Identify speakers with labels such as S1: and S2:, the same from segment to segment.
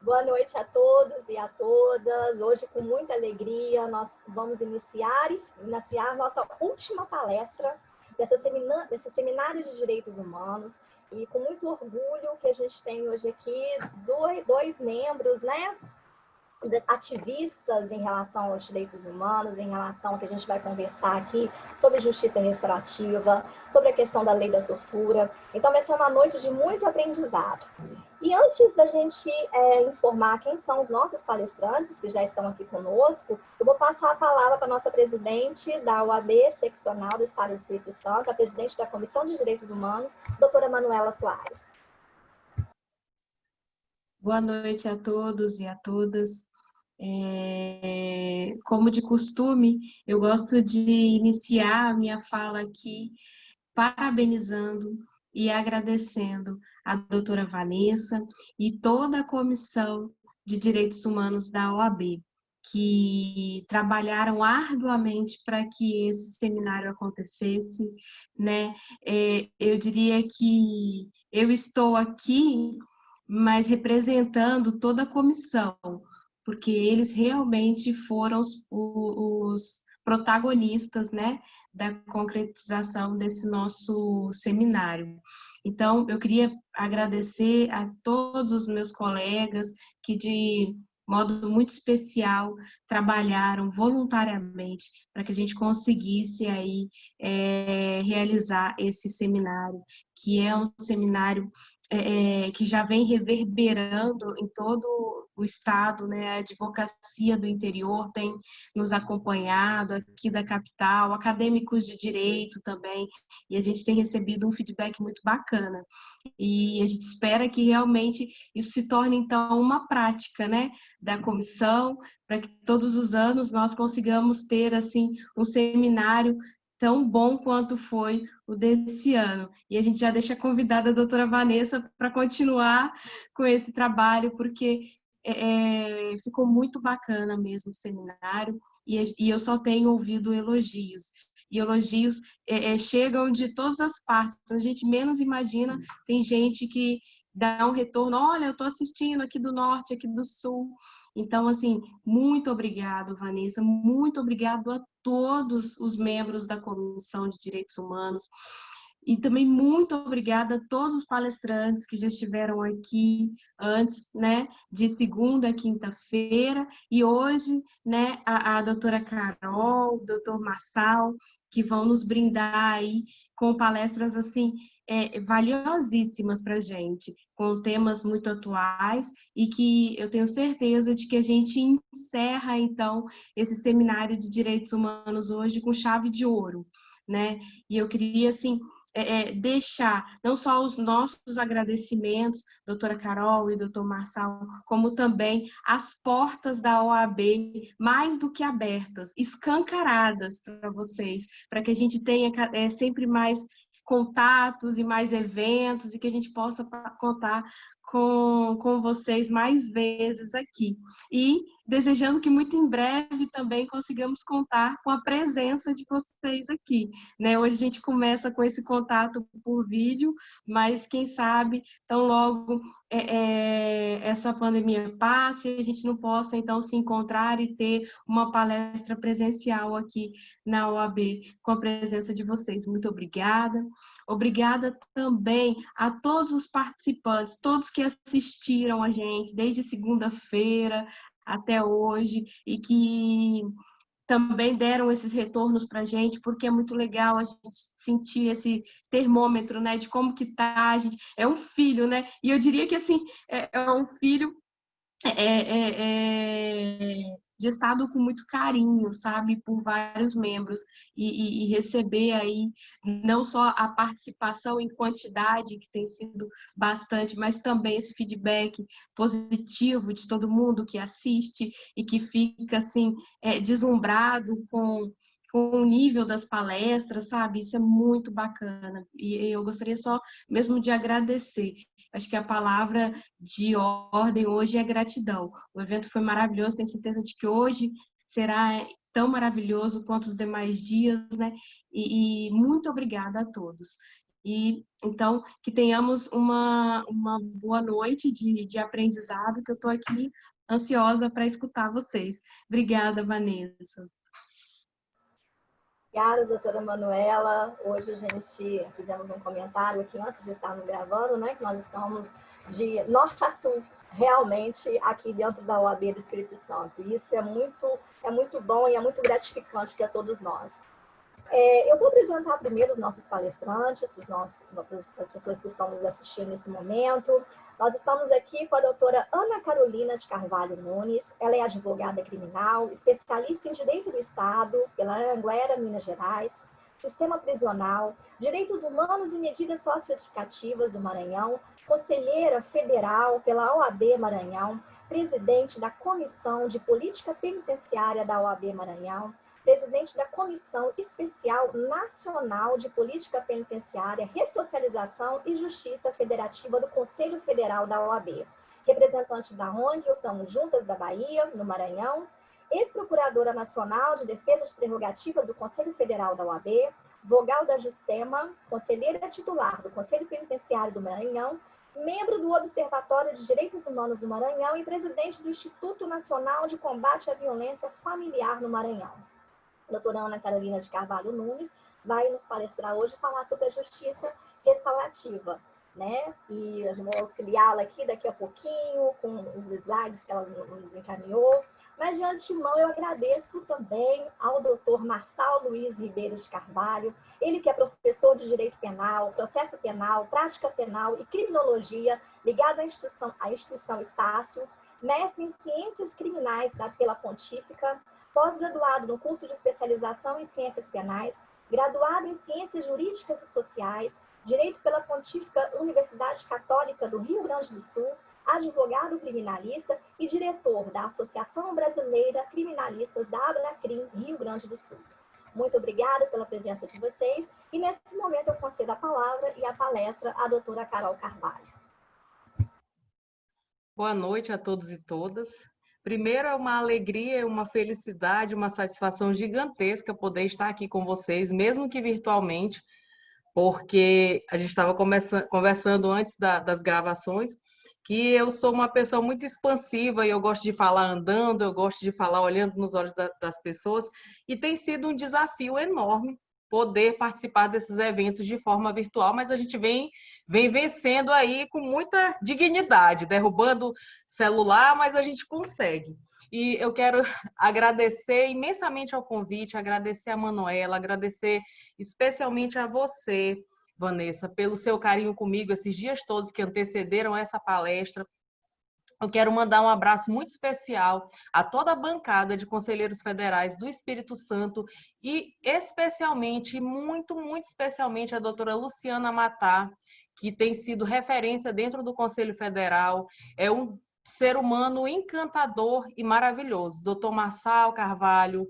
S1: Boa noite a todos e a todas. Hoje, com muita alegria, nós vamos iniciar nossa última palestra desse seminário de Direitos Humanos. E com muito orgulho que a gente tem hoje aqui dois membros, né, ativistas em relação aos direitos humanos, em relação ao que a gente vai conversar aqui sobre justiça restaurativa, sobre a questão da lei da tortura. Então vai ser uma noite de muito aprendizado. E antes da gente informar quem são os nossos palestrantes que já estão aqui conosco, eu vou passar a palavra para a nossa presidente da OAB Seccional do Estado do Espírito Santo, a presidente da Comissão de Direitos Humanos, doutora Manuela Soares.
S2: Boa noite a todos e a todas. Como de costume, eu gosto de iniciar a minha fala aqui parabenizando e agradecendo a doutora Vanessa e toda a Comissão de Direitos Humanos da OAB, que trabalharam arduamente para que esse seminário acontecesse, né? Eu diria que eu estou aqui, mas representando toda a comissão, porque eles realmente foram os protagonistas, né, da concretização desse nosso seminário. Então, eu queria agradecer a todos os meus colegas que, de modo muito especial, trabalharam voluntariamente para que a gente conseguisse aí realizar esse seminário, que é um seminário que já vem reverberando em todo o estado, né? A advocacia do interior tem nos acompanhado aqui da capital, acadêmicos de direito também, e a gente tem recebido um feedback muito bacana. E a gente espera que realmente isso se torne, então, uma prática, né, da comissão, para que todos os anos nós consigamos ter, assim, um seminário tão bom quanto foi o desse ano. E a gente já deixa convidada a doutora Vanessa para continuar com esse trabalho, porque ficou muito bacana mesmo o seminário, e eu só tenho ouvido elogios. E elogios chegam de todas as partes, a gente menos imagina, tem gente que dá um retorno, olha, eu estou assistindo aqui do norte, aqui do sul. Então, assim, muito obrigado, Vanessa, muito obrigado a todos os membros da Comissão de Direitos Humanos, e também muito obrigada a todos os palestrantes que já estiveram aqui antes, né, de segunda a quinta-feira, e hoje, né, a doutora Carol, o doutor Marçal, que vão nos brindar aí com palestras, assim, valiosíssimas para a gente, com temas muito atuais, e que eu tenho certeza de que a gente encerra, então, esse seminário de direitos humanos hoje com chave de ouro, né? E eu queria, assim, deixar não só os nossos agradecimentos, doutora Carol e doutor Marçal, como também as portas da OAB mais do que abertas, escancaradas para vocês, para que a gente tenha sempre mais contatos e mais eventos, e que a gente possa contar com vocês mais vezes aqui. E desejando que muito em breve também consigamos contar com a presença de vocês aqui, né? Hoje a gente começa com esse contato por vídeo, mas quem sabe tão logo essa pandemia passe e a gente não possa então se encontrar e ter uma palestra presencial aqui na OAB com a presença de vocês. Muito obrigada. Obrigada também a todos os participantes, todos que assistiram a gente desde segunda-feira até hoje e que também deram esses retornos para a gente, porque é muito legal a gente sentir esse termômetro, né, de como que tá, a gente é um filho, né, e eu diria que, assim, é um filho gestado com muito carinho, sabe, por vários membros, e receber aí não só a participação em quantidade, que tem sido bastante, mas também esse feedback positivo de todo mundo que assiste e que fica, assim, deslumbrado com o nível das palestras, sabe? Isso é muito bacana. E eu gostaria só mesmo de agradecer. Acho que a palavra de ordem hoje é gratidão. O evento foi maravilhoso, tenho certeza de que hoje será tão maravilhoso quanto os demais dias, né? E muito obrigada a todos. E então que tenhamos uma boa noite de aprendizado, que eu estou aqui ansiosa para escutar vocês. Obrigada, Vanessa.
S1: Obrigada, doutora Manuela. Hoje a gente fizemos um comentário aqui antes de estarmos gravando, né? Que nós estamos de norte a sul, realmente, aqui dentro da OAB do Espírito Santo. E isso é muito bom e é muito gratificante para todos nós. Eu vou apresentar primeiro os nossos palestrantes, para as pessoas que estão nos assistindo nesse momento. Nós estamos aqui com a doutora Ana Carolina de Carvalho Nunes. Ela é advogada criminal, especialista em Direito do Estado, pela Anhanguera, Minas Gerais, Sistema Prisional, Direitos Humanos e Medidas Socioeducativas do Maranhão, conselheira federal pela OAB Maranhão, presidente da Comissão de Política Penitenciária da OAB Maranhão, presidente da Comissão Especial Nacional de Política Penitenciária, Ressocialização e Justiça Federativa do Conselho Federal da OAB, representante da ONG Estamos Juntas da Bahia, no Maranhão, ex-procuradora nacional de defesa de prerrogativas do Conselho Federal da OAB, vogal da JUSEMA, conselheira titular do Conselho Penitenciário do Maranhão, membro do Observatório de Direitos Humanos do Maranhão e presidente do Instituto Nacional de Combate à Violência Familiar no Maranhão. A doutora Ana Carolina de Carvalho Nunes vai nos palestrar hoje falar sobre a justiça restaurativa, né? E eu vou auxiliá-la aqui daqui a pouquinho com os slides que ela nos encaminhou. Mas de antemão eu agradeço também ao doutor Marçal Luiz Ribeiro de Carvalho, ele que é professor de Direito Penal, Processo Penal, Prática Penal e Criminologia, ligado à instituição Estácio, mestre em Ciências Criminais pela Pontífica, pós-graduado no curso de especialização em Ciências Penais, graduado em Ciências Jurídicas e Sociais, Direito pela Pontífica Universidade Católica do Rio Grande do Sul, advogado criminalista e diretor da Associação Brasileira Criminalistas da Abracrim, Rio Grande do Sul. Muito obrigada pela presença de vocês e nesse momento eu concedo a palavra e a palestra à doutora Carol Carvalho.
S3: Boa noite a todos e todas. Primeiro, é uma alegria, uma felicidade, uma satisfação gigantesca poder estar aqui com vocês, mesmo que virtualmente, porque a gente estava conversando antes das gravações, que eu sou uma pessoa muito expansiva e eu gosto de falar andando, eu gosto de falar olhando nos olhos das pessoas, e tem sido um desafio enorme poder participar desses eventos de forma virtual, mas a gente vem vencendo aí com muita dignidade, derrubando celular, mas a gente consegue. E eu quero agradecer imensamente ao convite, agradecer a Manuela, agradecer especialmente a você, Vanessa, pelo seu carinho comigo esses dias todos que antecederam essa palestra. Eu quero mandar um abraço muito especial a toda a bancada de conselheiros federais do Espírito Santo e especialmente, muito especialmente, a doutora Luciana Matar, que tem sido referência dentro do Conselho Federal. É um ser humano encantador e maravilhoso. Doutor Marçal Carvalho,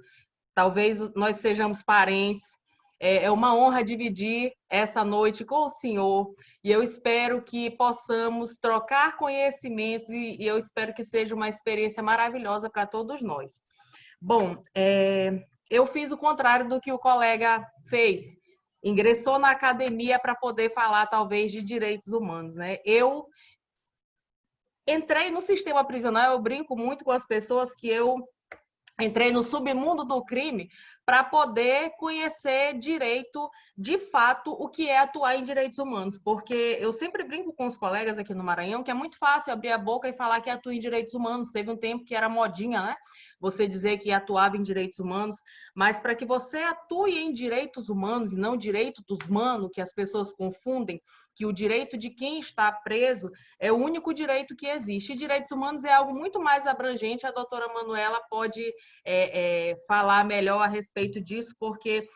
S3: talvez nós sejamos parentes. É uma honra dividir essa noite com o senhor e eu espero que possamos trocar conhecimentos e eu espero que seja uma experiência maravilhosa para todos nós. Bom, eu fiz o contrário do que o colega fez. Ingressou na academia para poder falar, talvez, de direitos humanos, né? Eu entrei no sistema prisional, eu brinco muito com as pessoas que eu entrei no submundo do crime para poder conhecer direito, de fato, o que é atuar em direitos humanos. Porque eu sempre brinco com os colegas aqui no Maranhão que é muito fácil abrir a boca e falar que atua em direitos humanos. Teve um tempo que era modinha, né? Você dizer que atuava em direitos humanos, mas para que você atue em direitos humanos e não direito dos manos, que as pessoas confundem, que o direito de quem está preso é o único direito que existe. E direitos humanos é algo muito mais abrangente. A doutora Manuela pode falar melhor a respeito disso, porque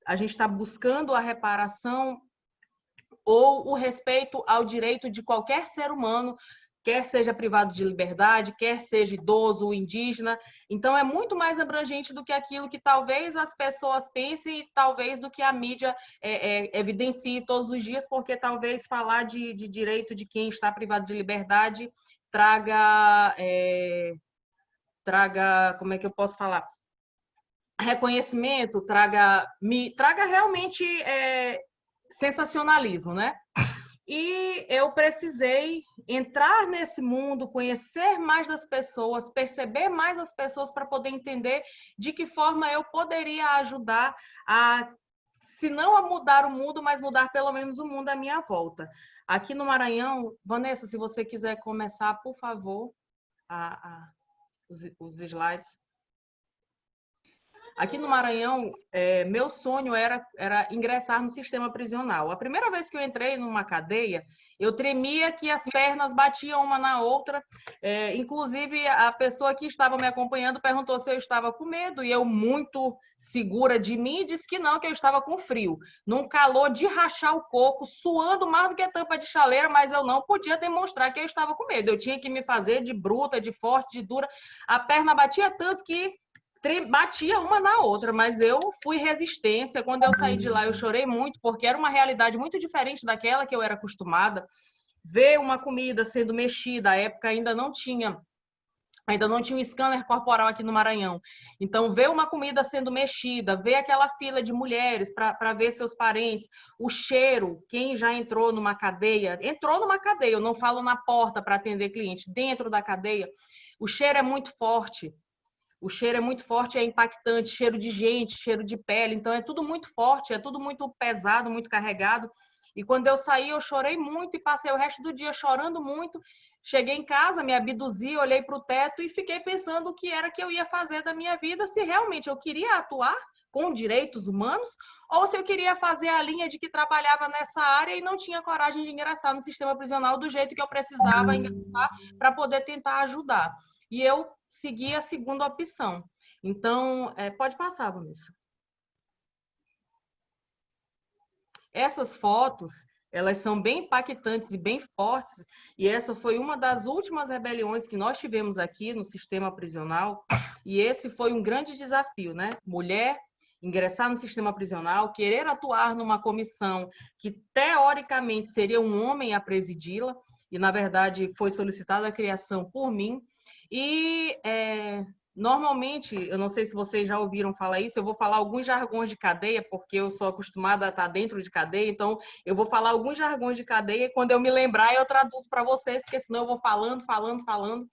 S3: a gente está buscando a reparação ou o respeito ao direito de qualquer ser humano, quer seja privado de liberdade, quer seja idoso ou indígena. Então, é muito mais abrangente do que aquilo que talvez as pessoas pensem e talvez do que a mídia evidencie todos os dias, porque talvez falar de direito de quem está privado de liberdade traga, como é que eu posso falar? Reconhecimento, traga realmente sensacionalismo, né? E eu precisei entrar nesse mundo, conhecer mais das pessoas, perceber mais as pessoas para poder entender de que forma eu poderia ajudar a, se não a mudar o mundo, mas mudar pelo menos o mundo à minha volta. Aqui no Maranhão, Vanessa, se você quiser começar, por favor, os slides. Aqui no Maranhão, meu sonho era ingressar no sistema prisional. A primeira vez que eu entrei numa cadeia, eu tremia que as pernas batiam uma na outra. Inclusive, a pessoa que estava me acompanhando perguntou se eu estava com medo, e eu, muito segura de mim, disse que não, que eu estava com frio. Num calor de rachar o coco, suando mais do que tampa de chaleira, mas eu não podia demonstrar que eu estava com medo. Eu tinha que me fazer de bruta, de forte, de dura. A perna batia tanto que batia uma na outra, mas eu fui resistência. Quando eu saí de lá, eu chorei muito, porque era uma realidade muito diferente daquela que eu era acostumada. Ver uma comida sendo mexida, à época ainda não tinha um scanner corporal aqui no Maranhão. Então, ver uma comida sendo mexida, ver aquela fila de mulheres para ver seus parentes, o cheiro, quem já entrou numa cadeia, eu não falo na porta para atender cliente, dentro da cadeia, o cheiro é muito forte. O cheiro é muito forte, é impactante, cheiro de gente, cheiro de pele, então é tudo muito forte, é tudo muito pesado, muito carregado. E quando eu saí, eu chorei muito e passei o resto do dia chorando muito. Cheguei em casa, me abduzi, olhei para o teto e fiquei pensando o que era que eu ia fazer da minha vida, se realmente eu queria atuar com direitos humanos ou se eu queria fazer a linha de que trabalhava nessa área e não tinha coragem de ingressar no sistema prisional do jeito que eu precisava ingressar para poder tentar ajudar. E eu segui a segunda opção. Então, pode passar, Vanessa. Essas fotos, elas são bem impactantes e bem fortes, e essa foi uma das últimas rebeliões que nós tivemos aqui no sistema prisional, e esse foi um grande desafio, né? Mulher, ingressar no sistema prisional, querer atuar numa comissão que, teoricamente, seria um homem a presidi-la, e, na verdade, foi solicitada a criação por mim, e normalmente, eu não sei se vocês já ouviram falar isso, eu vou falar alguns jargões de cadeia, porque eu sou acostumada a estar dentro de cadeia, então eu vou falar alguns jargões de cadeia e quando eu me lembrar eu traduzo para vocês, porque senão eu vou falando.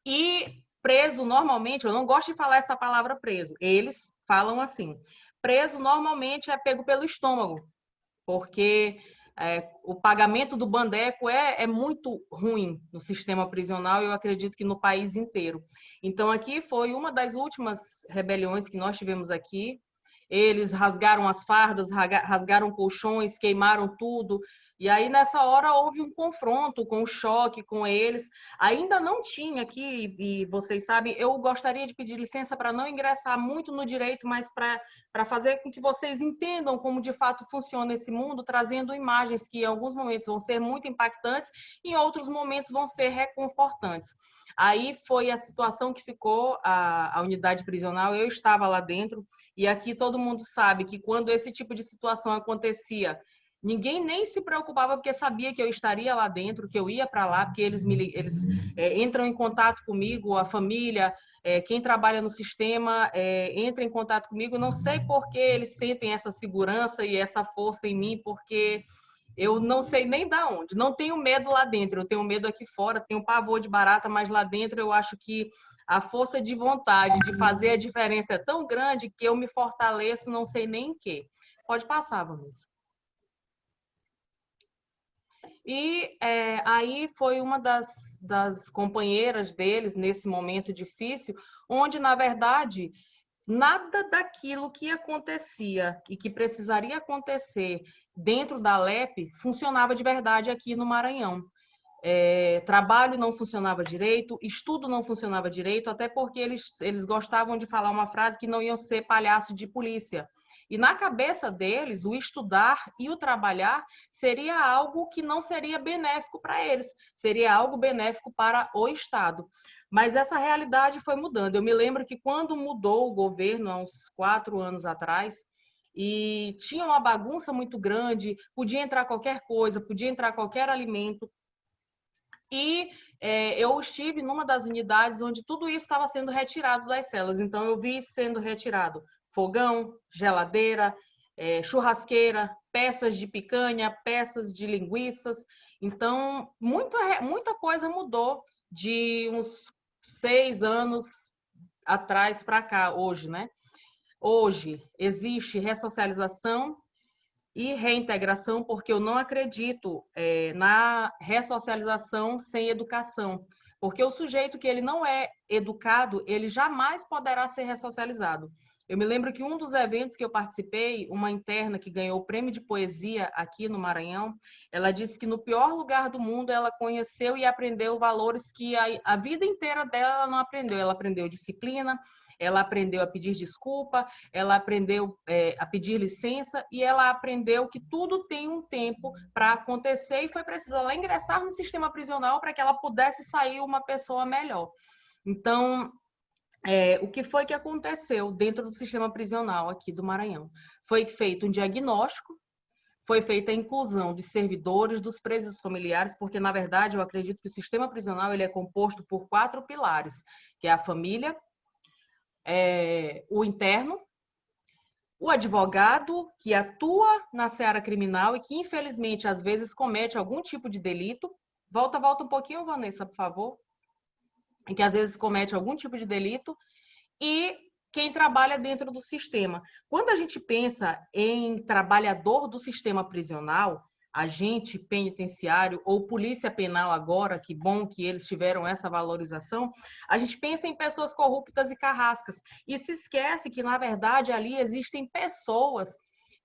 S3: E preso, normalmente, eu não gosto de falar essa palavra preso, eles falam assim, preso normalmente é pego pelo estômago, porque o pagamento do bandeco é muito ruim no sistema prisional e eu acredito que no país inteiro. Então, aqui foi uma das últimas rebeliões que nós tivemos aqui. Eles rasgaram as fardas, rasgaram colchões, queimaram tudo. E aí, nessa hora, houve um confronto com o choque com eles. Ainda não tinha aqui, e vocês sabem, eu gostaria de pedir licença para não ingressar muito no direito, mas para fazer com que vocês entendam como de fato funciona esse mundo, trazendo imagens que em alguns momentos vão ser muito impactantes, em outros momentos vão ser reconfortantes. Aí foi a situação que ficou a unidade prisional, eu estava lá dentro, e aqui todo mundo sabe que quando esse tipo de situação acontecia, ninguém nem se preocupava porque sabia que eu estaria lá dentro, que eu ia para lá, porque eles entram em contato comigo, a família, quem trabalha no sistema entra em contato comigo. Não sei por que eles sentem essa segurança e essa força em mim, porque eu não sei nem da onde. Não tenho medo lá dentro, eu tenho medo aqui fora, tenho pavor de barata, mas lá dentro eu acho que a força de vontade de fazer a diferença é tão grande que eu me fortaleço, não sei nem em quê. Pode passar, Vanessa. E aí foi uma das companheiras deles nesse momento difícil, onde, na verdade, nada daquilo que acontecia e que precisaria acontecer dentro da LEP funcionava de verdade aqui no Maranhão. Trabalho não funcionava direito, estudo não funcionava direito, até porque eles gostavam de falar uma frase que não iam ser palhaço de polícia. E na cabeça deles, o estudar e o trabalhar seria algo que não seria benéfico para eles, seria algo benéfico para o Estado. Mas essa realidade foi mudando. Eu me lembro que quando mudou o governo, há uns 4 anos atrás, e tinha uma bagunça muito grande, podia entrar qualquer coisa, podia entrar qualquer alimento, e eu estive numa das unidades onde tudo isso estava sendo retirado das celas. Então, eu vi sendo retirado fogão, geladeira, churrasqueira, peças de picanha, peças de linguiças. Então, muita coisa mudou de uns 6 anos atrás para cá, hoje, né? Hoje existe ressocialização e reintegração, porque eu não acredito na ressocialização sem educação. Porque o sujeito que ele não é educado, ele jamais poderá ser ressocializado. Eu me lembro que um dos eventos que eu participei, uma interna que ganhou o prêmio de poesia aqui no Maranhão, ela disse que no pior lugar do mundo ela conheceu e aprendeu valores que a vida inteira dela ela não aprendeu. Ela aprendeu disciplina, ela aprendeu a pedir desculpa, ela aprendeu a pedir licença e ela aprendeu que tudo tem um tempo para acontecer e foi preciso ela ingressar no sistema prisional para que ela pudesse sair uma pessoa melhor. Então, o que foi que aconteceu dentro do sistema prisional aqui do Maranhão? Foi feito um diagnóstico, foi feita a inclusão dos servidores, dos presos familiares, porque, na verdade, eu acredito que o sistema prisional ele é composto por 4 pilares, que é a família, o interno, o advogado que atua na seara criminal e que, infelizmente, às vezes comete algum tipo de delito. Volta um pouquinho, Vanessa, por favor. Que às vezes comete algum tipo de delito, e quem trabalha dentro do sistema. Quando a gente pensa em trabalhador do sistema prisional, agente penitenciário ou polícia penal agora, que bom que eles tiveram essa valorização, a gente pensa em pessoas corruptas e carrascas, e se esquece que, na verdade, ali existem pessoas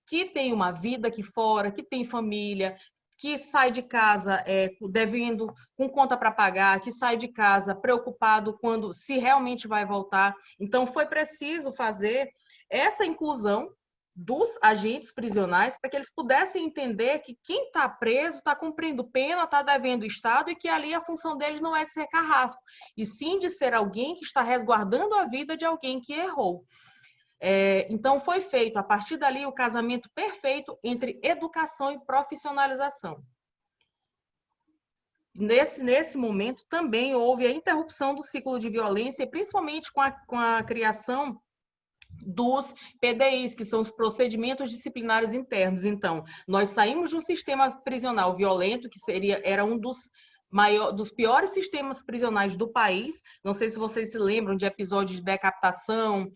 S3: que têm uma vida aqui fora, que têm família, que sai de casa devendo, com conta para pagar, que sai de casa preocupado quando se realmente vai voltar. Então, foi preciso fazer essa inclusão dos agentes prisionais para que eles pudessem entender que quem está preso está cumprindo pena, está devendo o Estado e que ali a função deles não é ser carrasco, e sim de ser alguém que está resguardando a vida de alguém que errou. Então, foi feito, a partir dali, o casamento perfeito entre educação e profissionalização. Nesse momento, também houve a interrupção do ciclo de violência, e principalmente com a criação dos PDIs, que são os procedimentos disciplinares internos. Então, nós saímos de um sistema prisional violento, que era um dos piores sistemas prisionais do país. Não sei se vocês se lembram de episódios de decapitação,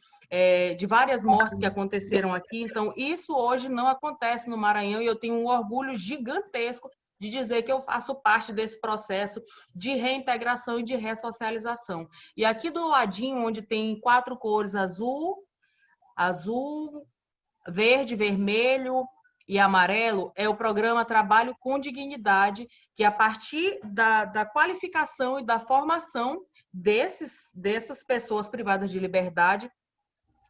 S3: de várias mortes que aconteceram aqui. Então, isso hoje não acontece no Maranhão, e eu tenho um orgulho gigantesco de dizer que eu faço parte desse processo de reintegração e de ressocialização. E aqui do ladinho, onde tem 4 cores, azul, verde, vermelho e amarelo, é o programa Trabalho com Dignidade, que a partir da qualificação e da formação dessas pessoas privadas de liberdade,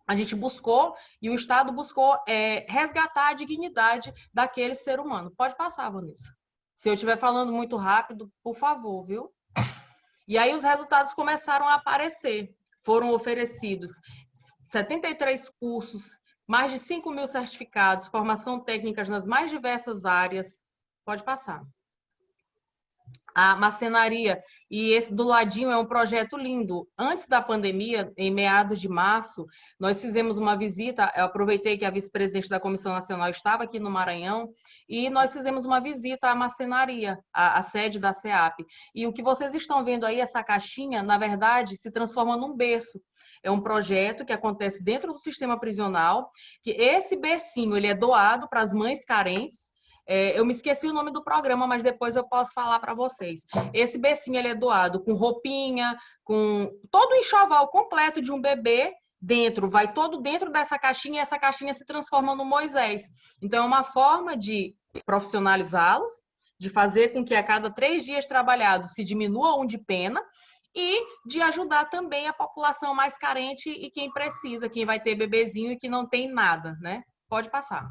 S3: a gente buscou, e o Estado buscou resgatar a dignidade daquele ser humano. Pode passar, Vanessa. Se eu estiver falando muito rápido, por favor, viu? E aí os resultados começaram a aparecer. Foram oferecidos 73 cursos, mais de 5.000 certificados, formação técnica nas mais diversas áreas. Pode passar. A marcenaria, e esse do ladinho é um projeto lindo. Antes da pandemia, em meados de março, nós fizemos uma visita, eu aproveitei que a vice-presidente da Comissão Nacional estava aqui no Maranhão, e nós fizemos uma visita à marcenaria, a sede da SEAP. E o que vocês estão vendo aí, essa caixinha, na verdade, se transforma num berço. É um projeto que acontece dentro do sistema prisional, que esse bercinho ele é doado para as mães carentes. Eu me esqueci o nome do programa, mas depois eu posso falar para vocês. Esse bercinho ele é doado com roupinha, com todo o enxoval completo de um bebê dentro, vai todo dentro dessa caixinha, e essa caixinha se transforma no Moisés. Então, é uma forma de profissionalizá-los, de fazer com que a cada 3 dias trabalhados se diminua um de pena, e de ajudar também a população mais carente e quem precisa, quem vai ter bebezinho e que não tem nada, né? Pode passar.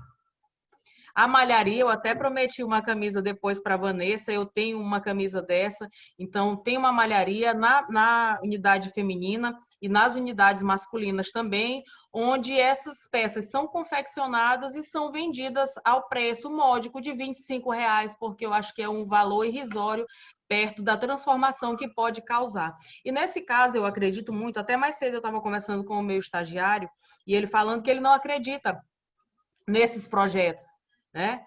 S3: A malharia, eu até prometi uma camisa depois para a Vanessa, eu tenho uma camisa dessa, então tem uma malharia na unidade feminina e nas unidades masculinas também, onde essas peças são confeccionadas e são vendidas ao preço módico de R$25, porque eu acho que é um valor irrisório perto da transformação que pode causar. E nesse caso, eu acredito muito, até mais cedo eu estava conversando com o meu estagiário, e ele falando que ele não acredita nesses projetos, né?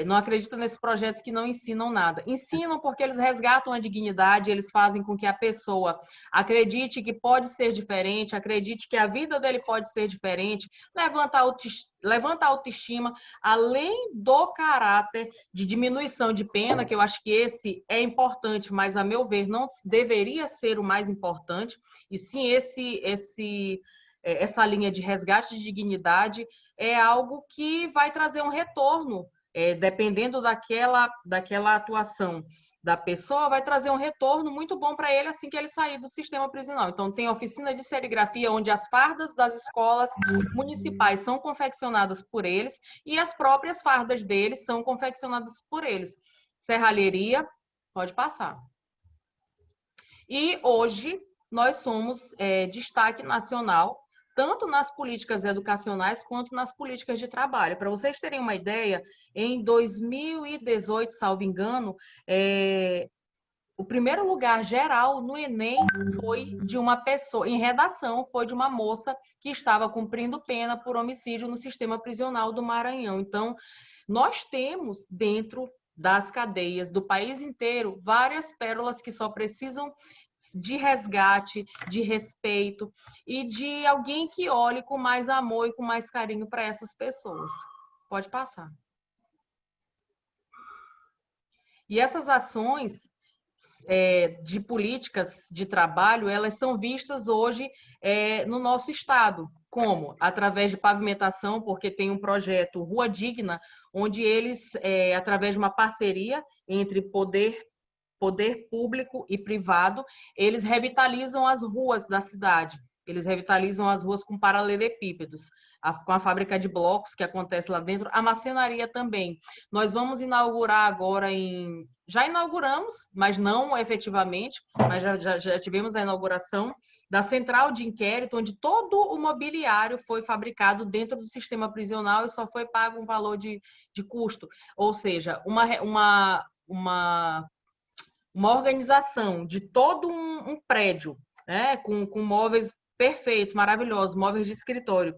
S3: Não acredita nesses projetos que não ensinam nada. Ensinam porque eles resgatam a dignidade, eles fazem com que a pessoa acredite que pode ser diferente, acredite que a vida dele pode ser diferente, levanta a autoestima, além do caráter de diminuição de pena, que eu acho que esse é importante, mas, a meu ver, não deveria ser o mais importante, e sim essa linha de resgate de dignidade é algo que vai trazer um retorno. Dependendo daquela atuação da pessoa, vai trazer um retorno muito bom para ele assim que ele sair do sistema prisional. Então, tem oficina de serigrafia, onde as fardas das escolas municipais são confeccionadas por eles e as próprias fardas deles são confeccionadas por eles. Serralheria, pode passar. E hoje, nós somos destaque nacional tanto nas políticas educacionais quanto nas políticas de trabalho. Para vocês terem uma ideia, em 2018, salvo engano, o primeiro lugar geral no Enem foi de uma pessoa, em redação, foi de uma moça que estava cumprindo pena por homicídio no sistema prisional do Maranhão. Então, nós temos dentro das cadeias do país inteiro várias pérolas que só precisam de resgate, de respeito e de alguém que olhe com mais amor e com mais carinho para essas pessoas. Pode passar. E essas ações de políticas de trabalho, elas são vistas hoje no nosso estado. Como? Através de pavimentação, porque tem um projeto Rua Digna, onde eles, através de uma parceria entre poder público e privado, eles revitalizam as ruas da cidade. Eles revitalizam as ruas com paralelepípedos, com a fábrica de blocos que acontece lá dentro, a marcenaria também. Nós vamos inaugurar agora já inauguramos, mas não efetivamente, mas já tivemos a inauguração da central de inquérito, onde todo o mobiliário foi fabricado dentro do sistema prisional e só foi pago um valor de custo. Ou seja, uma organização de todo um prédio, né, com móveis perfeitos, maravilhosos, móveis de escritório,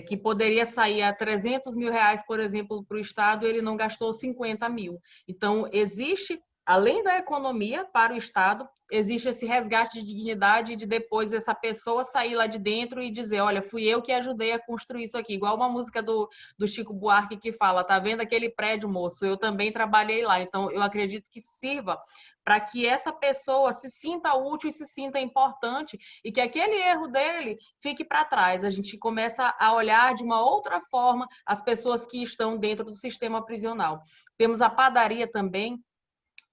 S3: que poderia sair a 300 mil reais, por exemplo, para o Estado, ele não gastou 50 mil. Então, existe, além da economia para o Estado, existe esse resgate de dignidade de depois essa pessoa sair lá de dentro e dizer, olha, fui eu que ajudei a construir isso aqui. Igual uma música do Chico Buarque que fala, tá vendo aquele prédio, moço? Eu também trabalhei lá. Então, eu acredito que sirva para que essa pessoa se sinta útil e se sinta importante e que aquele erro dele fique para trás. A gente começa a olhar de uma outra forma as pessoas que estão dentro do sistema prisional. Temos a padaria também,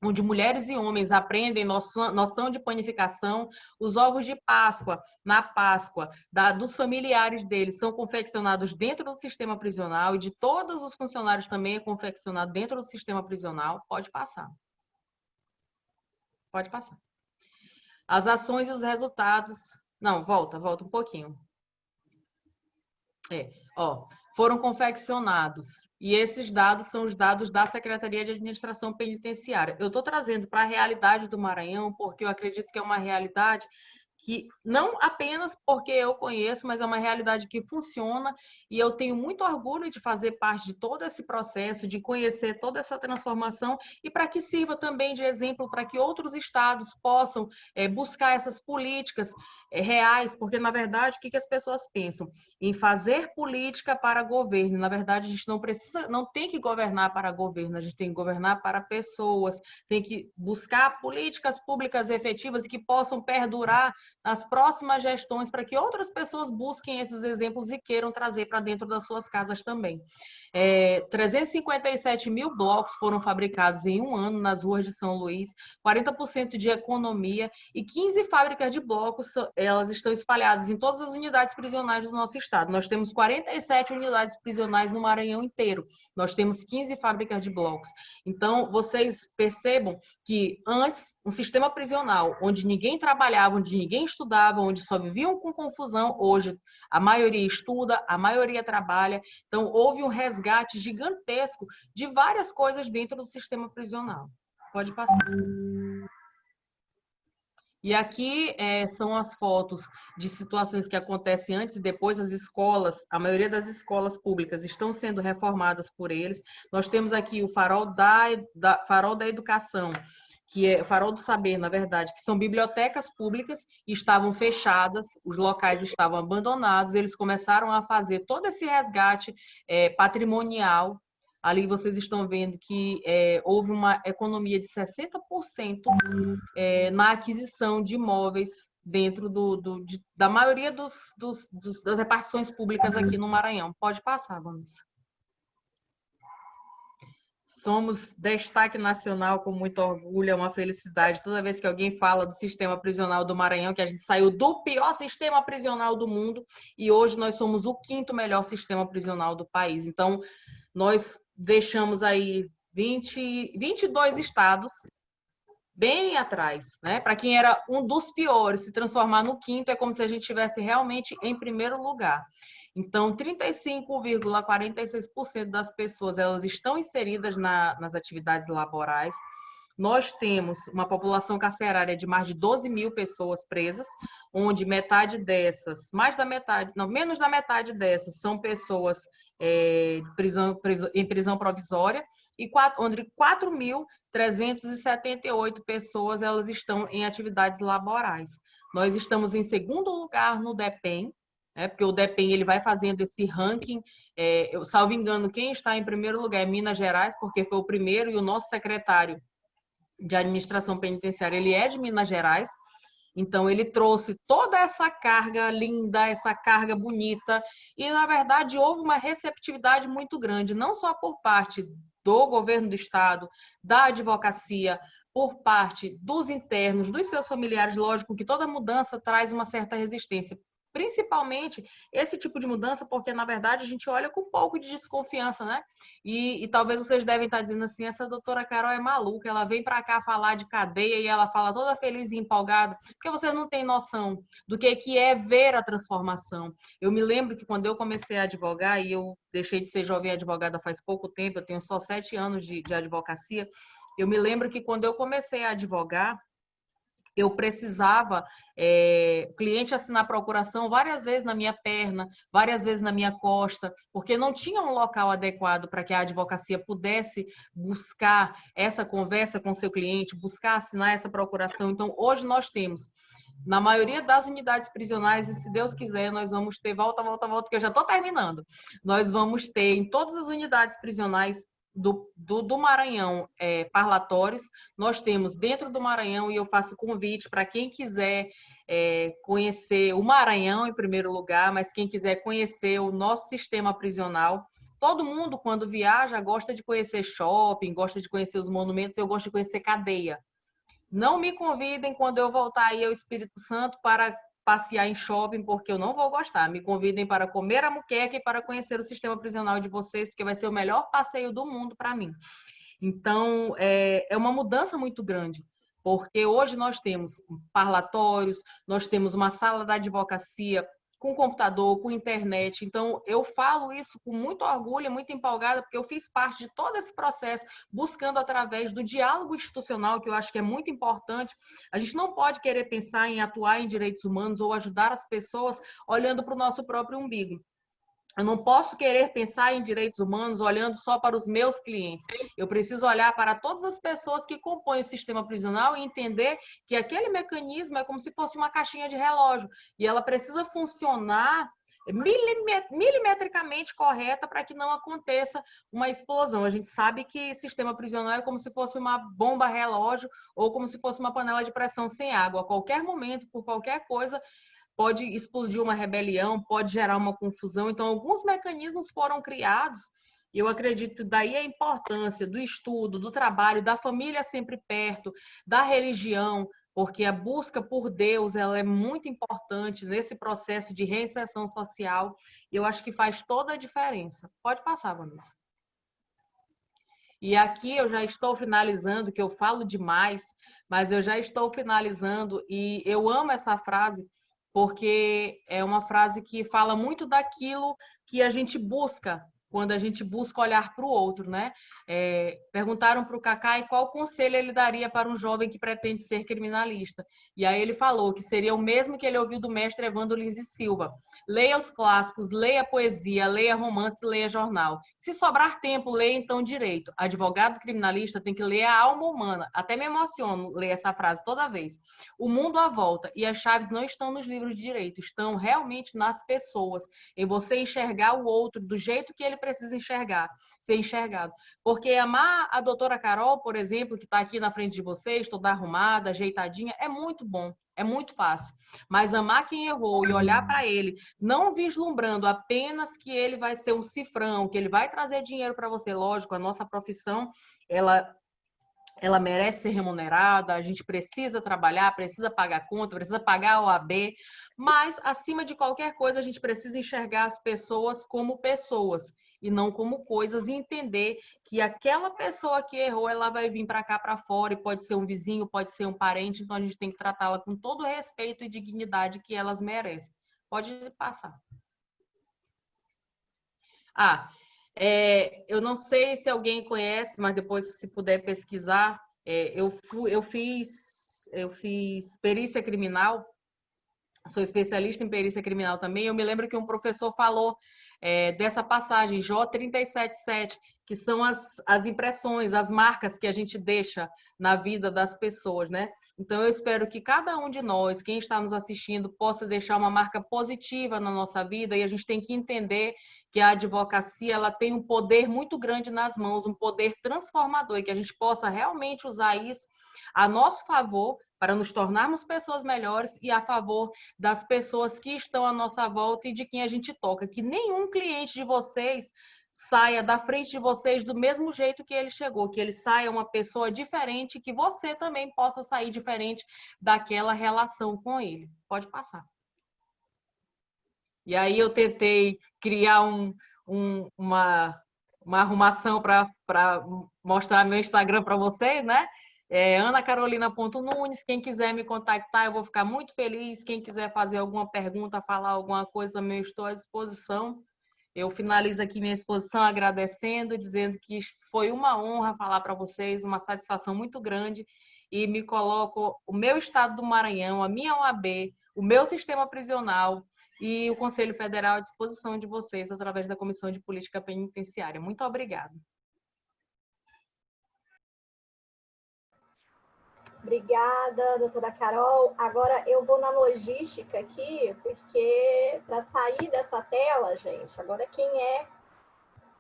S3: onde mulheres e homens aprendem noção de panificação. Os ovos de Páscoa, na Páscoa, dos familiares deles, são confeccionados dentro do sistema prisional e de todos os funcionários também é confeccionado dentro do sistema prisional. Pode passar. Pode passar. As ações e os resultados... Não, volta um pouquinho. Foram confeccionados. E esses dados são os dados da Secretaria de Administração Penitenciária. Eu estou trazendo para a realidade do Maranhão, porque eu acredito que é uma realidade que não apenas porque eu conheço, mas é uma realidade que funciona e eu tenho muito orgulho de fazer parte de todo esse processo, de conhecer toda essa transformação e para que sirva também de exemplo para que outros estados possam buscar essas políticas reais, porque na verdade o que as pessoas pensam? Em fazer política para governo. Na verdade, a gente não tem que governar para governo, a gente tem que governar para pessoas, tem que buscar políticas públicas efetivas que possam perdurar nas próximas gestões para que outras pessoas busquem esses exemplos e queiram trazer para dentro das suas casas também. 357 mil blocos foram fabricados em um ano nas ruas de São Luís, 40% de economia e 15 fábricas de blocos, elas estão espalhadas em todas as unidades prisionais do nosso estado. Nós temos 47 unidades prisionais no Maranhão inteiro. Nós temos 15 fábricas de blocos. Então, vocês percebam que antes, um sistema prisional onde ninguém trabalhava, onde ninguém estudava, onde só viviam com confusão, hoje a maioria estuda, a maioria trabalha. Então, houve um resgate gigantesco de várias coisas dentro do sistema prisional. Pode passar. E aqui são as fotos de situações que acontecem antes e depois. As escolas, a maioria das escolas públicas estão sendo reformadas por eles. Nós temos aqui o farol da educação, que é o farol do saber, na verdade, que são bibliotecas públicas e estavam fechadas, os locais estavam abandonados. Eles começaram a fazer todo esse resgate patrimonial. Ali vocês estão vendo que houve uma economia de 60% na aquisição de imóveis dentro da maioria das repartições públicas aqui no Maranhão. Pode passar, Vanessa. Somos destaque nacional com muito orgulho, é uma felicidade. Toda vez que alguém fala do sistema prisional do Maranhão, que a gente saiu do pior sistema prisional do mundo e hoje nós somos o 5º melhor sistema prisional do país. Então, nós deixamos aí 22 estados bem atrás, né? Para quem era um dos piores, se transformar no 5º é como se a gente estivesse realmente em primeiro lugar. Então, 35,46% das pessoas elas estão inseridas nas atividades laborais. Nós temos uma população carcerária de mais de 12 mil pessoas presas, onde metade dessas, menos da metade dessas são pessoas em prisão provisória e onde 4.378 pessoas elas estão em atividades laborais. Nós estamos em segundo lugar no DEPEN, porque o DEPEN ele vai fazendo esse ranking. Eu salvo engano, quem está em primeiro lugar é Minas Gerais, porque foi o primeiro, e o nosso secretário de administração penitenciária ele é de Minas Gerais. Então, ele trouxe toda essa carga linda, essa carga bonita, e, na verdade, houve uma receptividade muito grande, não só por parte do governo do Estado, da advocacia, por parte dos internos, dos seus familiares. Lógico que toda mudança traz uma certa resistência, principalmente esse tipo de mudança, porque, na verdade, a gente olha com um pouco de desconfiança, né? E talvez vocês devem estar dizendo assim, essa doutora Carol é maluca, ela vem para cá falar de cadeia e ela fala toda feliz e empolgada, porque vocês não têm noção do que é ver a transformação. Eu me lembro que quando eu comecei a advogar, e eu deixei de ser jovem advogada faz pouco tempo, eu tenho só 7 anos de advocacia, eu me lembro que quando eu comecei a advogar, eu precisava, o cliente assinar procuração várias vezes na minha perna, várias vezes na minha costa, porque não tinha um local adequado para que a advocacia pudesse buscar essa conversa com o seu cliente, buscar assinar essa procuração. Então, hoje nós temos, na maioria das unidades prisionais, e se Deus quiser, nós vamos ter, volta, que eu já estou terminando, nós vamos ter em todas as unidades prisionais do Maranhão parlatórios. Nós temos dentro do Maranhão, e eu faço convite para quem quiser conhecer o Maranhão em primeiro lugar, mas quem quiser conhecer o nosso sistema prisional. Todo mundo, quando viaja, gosta de conhecer shopping, gosta de conhecer os monumentos, eu gosto de conhecer cadeia. Não me convidem quando eu voltar aí ao Espírito Santo para passear em shopping, porque eu não vou gostar. Me convidem para comer a muqueca e para conhecer o sistema prisional de vocês, porque vai ser o melhor passeio do mundo para mim. Então, é uma mudança muito grande, porque hoje nós temos parlatórios, nós temos uma sala da advocacia com computador, com internet. Então, eu falo isso com muito orgulho, muito empolgada, porque eu fiz parte de todo esse processo, buscando através do diálogo institucional, que eu acho que é muito importante. A gente não pode querer pensar em atuar em direitos humanos ou ajudar as pessoas olhando para o nosso próprio umbigo. Eu não posso querer pensar em direitos humanos olhando só para os meus clientes. Eu preciso olhar para todas as pessoas que compõem o sistema prisional e entender que aquele mecanismo é como se fosse uma caixinha de relógio e ela precisa funcionar milimetricamente correta para que não aconteça uma explosão. A gente sabe que sistema prisional é como se fosse uma bomba relógio ou como se fosse uma panela de pressão sem água. A qualquer momento, por qualquer coisa, pode explodir uma rebelião, pode gerar uma confusão. Então, alguns mecanismos foram criados, e eu acredito daí a importância do estudo, do trabalho, da família sempre perto, da religião, porque a busca por Deus ela é muito importante nesse processo de reinserção social, e eu acho que faz toda a diferença. Pode passar, Vanessa. E aqui eu já estou finalizando, que eu falo demais, mas eu já estou finalizando, e eu amo essa frase, porque é uma frase que fala muito daquilo que a gente busca quando a gente busca olhar para o outro, né? Perguntaram para o Cacai qual conselho ele daria para um jovem que pretende ser criminalista. E aí ele falou que seria o mesmo que ele ouviu do mestre Evandro Lins e Silva. Leia os clássicos, leia poesia, leia romance, leia jornal. Se sobrar tempo, leia então direito. Advogado criminalista tem que ler a alma humana. Até me emociono ler essa frase toda vez. O mundo à volta e as chaves não estão nos livros de direito, estão realmente nas pessoas, em você enxergar o outro do jeito que ele precisa enxergar, ser enxergado. Porque amar a doutora Carol, por exemplo, que está aqui na frente de vocês, toda arrumada, ajeitadinha, é muito bom, é muito fácil. Mas amar quem errou e olhar para ele, não vislumbrando apenas que ele vai ser um cifrão, que ele vai trazer dinheiro para você. Lógico, a nossa profissão, ela merece ser remunerada, a gente precisa trabalhar, precisa pagar conta, precisa pagar a OAB, mas, acima de qualquer coisa, a gente precisa enxergar as pessoas como pessoas e não como coisas, e entender que aquela pessoa que errou, ela vai vir para cá, para fora, e pode ser um vizinho, pode ser um parente, então a gente tem que tratá-la com todo o respeito e dignidade que elas merecem. Pode passar. Eu não sei se alguém conhece, mas depois, se puder pesquisar, eu fiz perícia criminal, sou especialista em perícia criminal também. Eu me lembro que um professor falou dessa passagem, Jó 37:7, que são as impressões, as marcas que a gente deixa na vida das pessoas, né? Então, eu espero que cada um de nós, quem está nos assistindo, possa deixar uma marca positiva na nossa vida, e a gente tem que entender que a advocacia, ela tem um poder muito grande nas mãos, um poder transformador, e que a gente possa realmente usar isso a nosso favor, para nos tornarmos pessoas melhores e a favor das pessoas que estão à nossa volta e de quem a gente toca. Que nenhum cliente de vocês saia da frente de vocês do mesmo jeito que ele chegou, que ele saia uma pessoa diferente, que você também possa sair diferente daquela relação com ele. Pode passar. E aí eu tentei criar uma arrumação para mostrar meu Instagram para vocês, né? anacarolina.nunes. Quem quiser me contactar, eu vou ficar muito feliz. Quem quiser fazer alguma pergunta, falar alguma coisa, eu estou à disposição. Eu finalizo aqui minha exposição agradecendo, dizendo que foi uma honra falar para vocês, uma satisfação muito grande, e me coloco o meu estado do Maranhão, a minha OAB, o meu sistema prisional e o Conselho Federal à disposição de vocês através da Comissão de Política Penitenciária. Muito obrigada.
S1: Obrigada, doutora Carol. Agora eu vou na logística aqui, porque para sair dessa tela, gente, agora quem é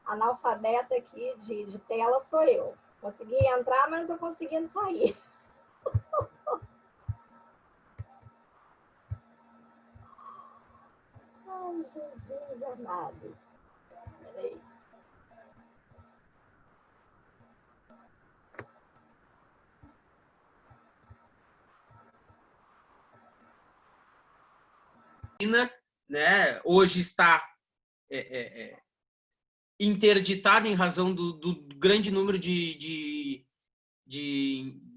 S1: analfabeta aqui de tela sou eu. Consegui entrar, mas não estou conseguindo sair. Ai, Jesus amado. Peraí.
S4: Né, hoje está interditada em razão do grande número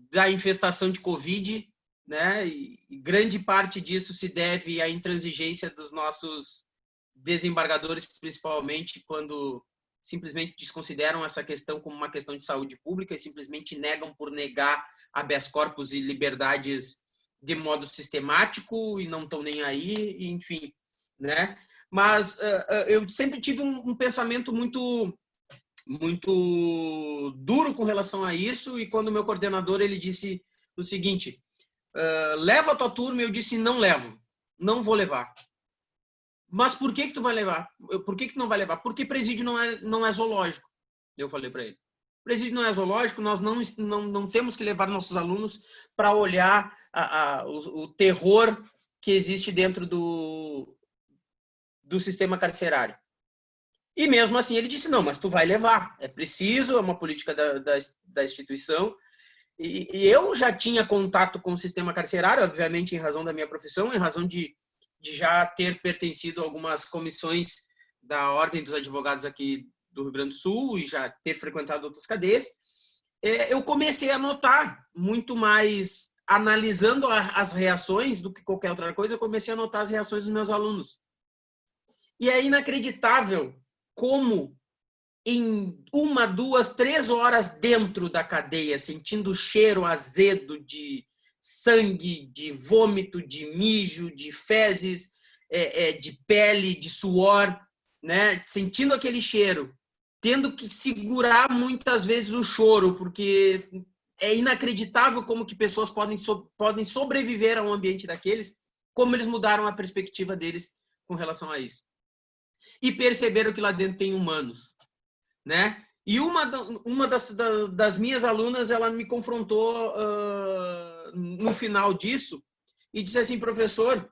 S4: da infestação de Covid, né? E grande parte disso se deve à intransigência dos nossos desembargadores, principalmente quando simplesmente desconsideram essa questão como uma questão de saúde pública e simplesmente negam por negar habeas corpus e liberdades de modo sistemático e não estão nem aí, enfim, né? Mas eu sempre tive um pensamento muito duro com relação a isso, e quando o meu coordenador ele disse o seguinte: leva a tua turma, eu disse: não levo, não vou levar. Mas por que tu vai levar? Por que tu não vai levar? Porque presídio não é zoológico. Eu falei para ele: presídio não é zoológico, nós não temos que levar nossos alunos para olhar o terror que existe dentro do sistema carcerário. E mesmo assim ele disse: não, mas tu vai levar, é preciso, é uma política da instituição. E eu já tinha contato com o sistema carcerário, obviamente em razão da minha profissão, em razão de já ter pertencido a algumas comissões da Ordem dos Advogados aqui do Rio Grande do Sul e já ter frequentado outras cadeias. Eu comecei a notar muito mais, analisando as reações do que qualquer outra coisa, eu comecei a notar as reações dos meus alunos. E é inacreditável como em 1, 2, 3 horas dentro da cadeia, sentindo o cheiro azedo de sangue, de vômito, de mijo, de fezes, de pele, de suor, né? Sentindo aquele cheiro, tendo que segurar muitas vezes o choro, porque é inacreditável como que pessoas podem sobreviver a um ambiente daqueles, como eles mudaram a perspectiva deles com relação a isso. E perceberam que lá dentro tem humanos, né? E uma das minhas alunas, ela me confrontou no final disso e disse assim: professor,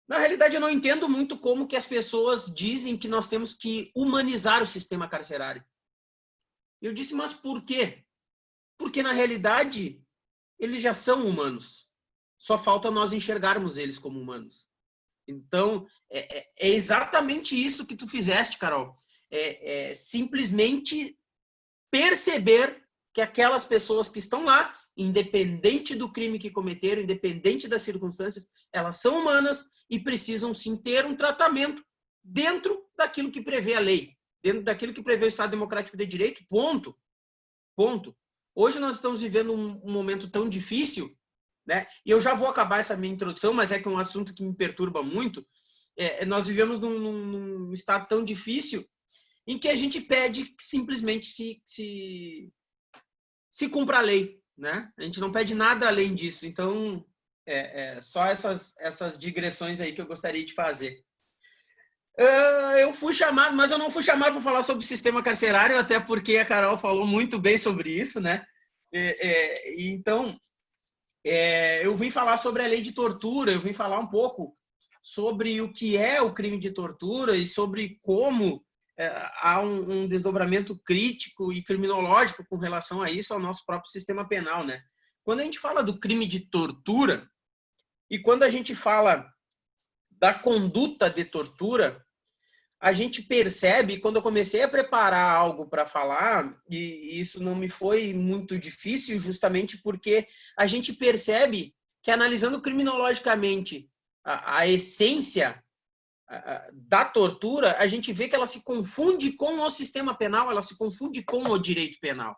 S4: na realidade eu não entendo muito como que as pessoas dizem que nós temos que humanizar o sistema carcerário. Eu disse: mas por quê? Porque na realidade eles já são humanos. Só falta nós enxergarmos eles como humanos. Então, é exatamente isso que tu fizeste, Carol. Simplesmente perceber que aquelas pessoas que estão lá, independente do crime que cometeram, independente das circunstâncias, elas são humanas e precisam sim ter um tratamento dentro daquilo que prevê a lei, dentro daquilo que prevê o Estado Democrático de Direito, ponto. Ponto. Hoje nós estamos vivendo um momento tão difícil, né? E eu já vou acabar essa minha introdução, mas é que é um assunto que me perturba muito. Nós vivemos num estado tão difícil em que a gente pede que simplesmente se cumpra a lei, né? A gente não pede nada além disso. Então, só essas digressões aí que eu gostaria de fazer. Eu fui chamado, mas eu não fui chamado para falar sobre o sistema carcerário, até porque a Carol falou muito bem sobre isso, né? Então, eu vim falar sobre a lei de tortura, eu vim falar um pouco sobre o que é o crime de tortura e sobre como há um desdobramento crítico e criminológico com relação a isso, ao nosso próprio sistema penal, né? Quando a gente fala do crime de tortura e quando a gente fala da conduta de tortura, a gente percebe, quando eu comecei a preparar algo para falar, e isso não me foi muito difícil, justamente porque a gente percebe que, analisando criminologicamente a essência da tortura, a gente vê que ela se confunde com o sistema penal, ela se confunde com o direito penal.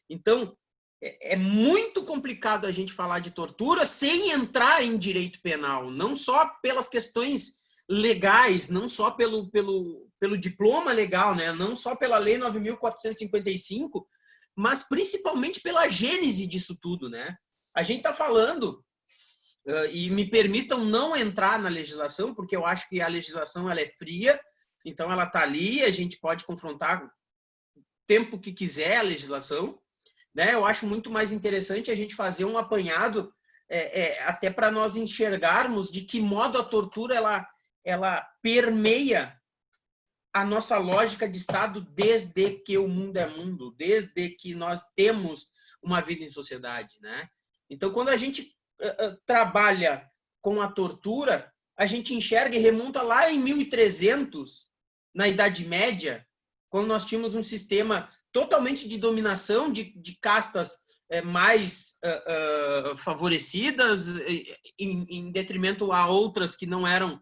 S4: Então, é muito complicado a gente falar de tortura sem entrar em direito penal, não só pelas questões legais, não só pelo diploma legal, né? Não só pela Lei 9.455, mas principalmente pela gênese disso tudo, né? A gente está falando, e me permitam não entrar na legislação, porque eu acho que a legislação ela é fria, então ela está ali, a gente pode confrontar o tempo que quiser a legislação, né? Eu acho muito mais interessante a gente fazer um apanhado, até para nós enxergarmos de que modo a tortura ela permeia a nossa lógica de Estado desde que o mundo é mundo, desde que nós temos uma vida em sociedade, né? Então, quando a gente trabalha com a tortura, a gente enxerga e remonta lá em 1300, na Idade Média, quando nós tínhamos um sistema totalmente de dominação de castas mais favorecidas em detrimento a outras que não eram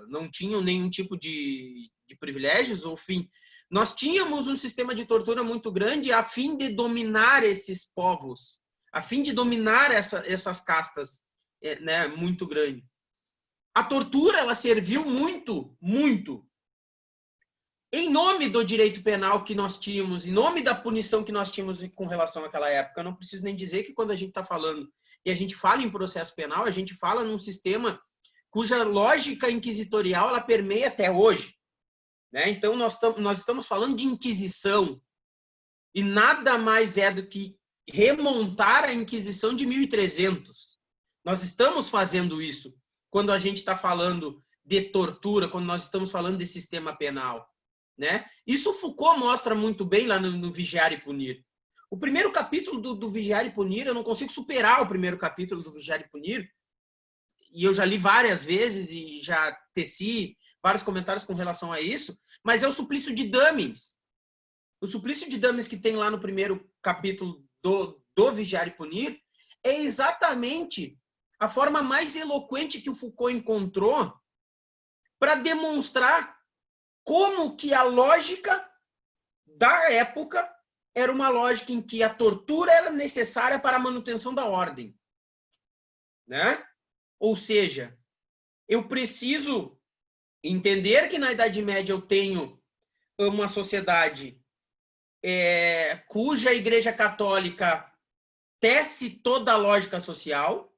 S4: não tinham nenhum tipo de privilégios, ou fim. Nós tínhamos um sistema de tortura muito grande a fim de dominar esses povos, a fim de dominar essas castas, né, muito grande. A tortura ela serviu muito, muito em nome do direito penal que nós tínhamos, em nome da punição que nós tínhamos com relação àquela época. Eu não preciso nem dizer que quando a gente está falando e a gente fala em processo penal, a gente fala num sistema cuja lógica inquisitorial ela permeia até hoje, né? Então, nós estamos falando de Inquisição, e nada mais é do que remontar a Inquisição de 1300. Nós estamos fazendo isso quando a gente está falando de tortura, quando nós estamos falando de sistema penal, né? Isso Foucault mostra muito bem lá no Vigiar e Punir. O primeiro capítulo do Vigiar e Punir, eu não consigo superar o primeiro capítulo do Vigiar e Punir, e eu já li várias vezes e já teci vários comentários com relação a isso, mas é o suplício de Damens. O suplício de Damens que tem lá no primeiro capítulo do Vigiar e Punir é exatamente a forma mais eloquente que o Foucault encontrou para demonstrar como que a lógica da época era uma lógica em que a tortura era necessária para a manutenção da ordem, né? Ou seja, eu preciso entender que na Idade Média eu tenho uma sociedade cuja Igreja Católica tece toda a lógica social,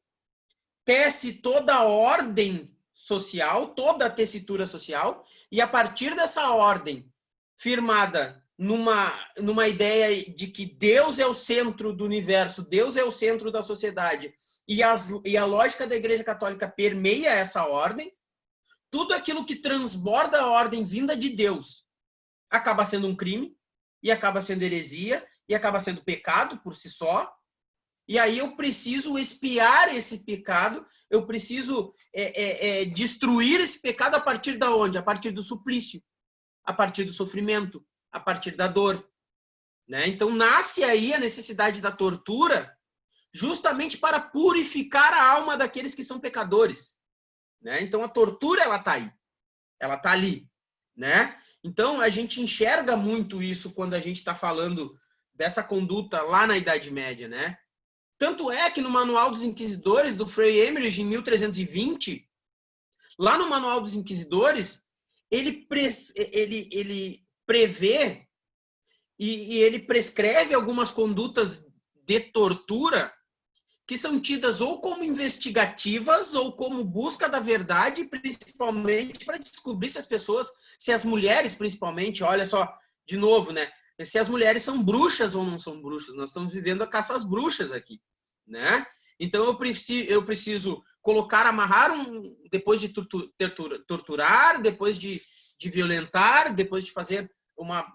S4: tece toda a ordem social, toda a tessitura social, e a partir dessa ordem firmada numa ideia de que Deus é o centro do universo, Deus é o centro da sociedade, e a lógica da Igreja Católica permeia essa ordem, tudo aquilo que transborda a ordem vinda de Deus acaba sendo um crime, e acaba sendo heresia, e acaba sendo pecado por si só, e aí eu preciso expiar esse pecado, eu preciso destruir esse pecado a partir da onde? A partir do suplício, a partir do sofrimento, a partir da dor, né? Então nasce aí a necessidade da tortura justamente para purificar a alma daqueles que são pecadores, né? Então a tortura ela tá aí, ela tá ali, né? Então a gente enxerga muito isso quando a gente está falando dessa conduta lá na Idade Média, né? Tanto é que no Manual dos Inquisidores do Frei Emmerich em 1320, lá no Manual dos Inquisidores, ele prevê e ele prescreve algumas condutas de tortura que são tidas ou como investigativas ou como busca da verdade, principalmente para descobrir se as pessoas, se as mulheres principalmente, olha só, de novo, né? Se as mulheres são bruxas ou não são bruxas. Nós estamos vivendo a caça às bruxas aqui, né? Então eu preciso colocar, amarrar depois de torturar, depois de violentar, depois de fazer uma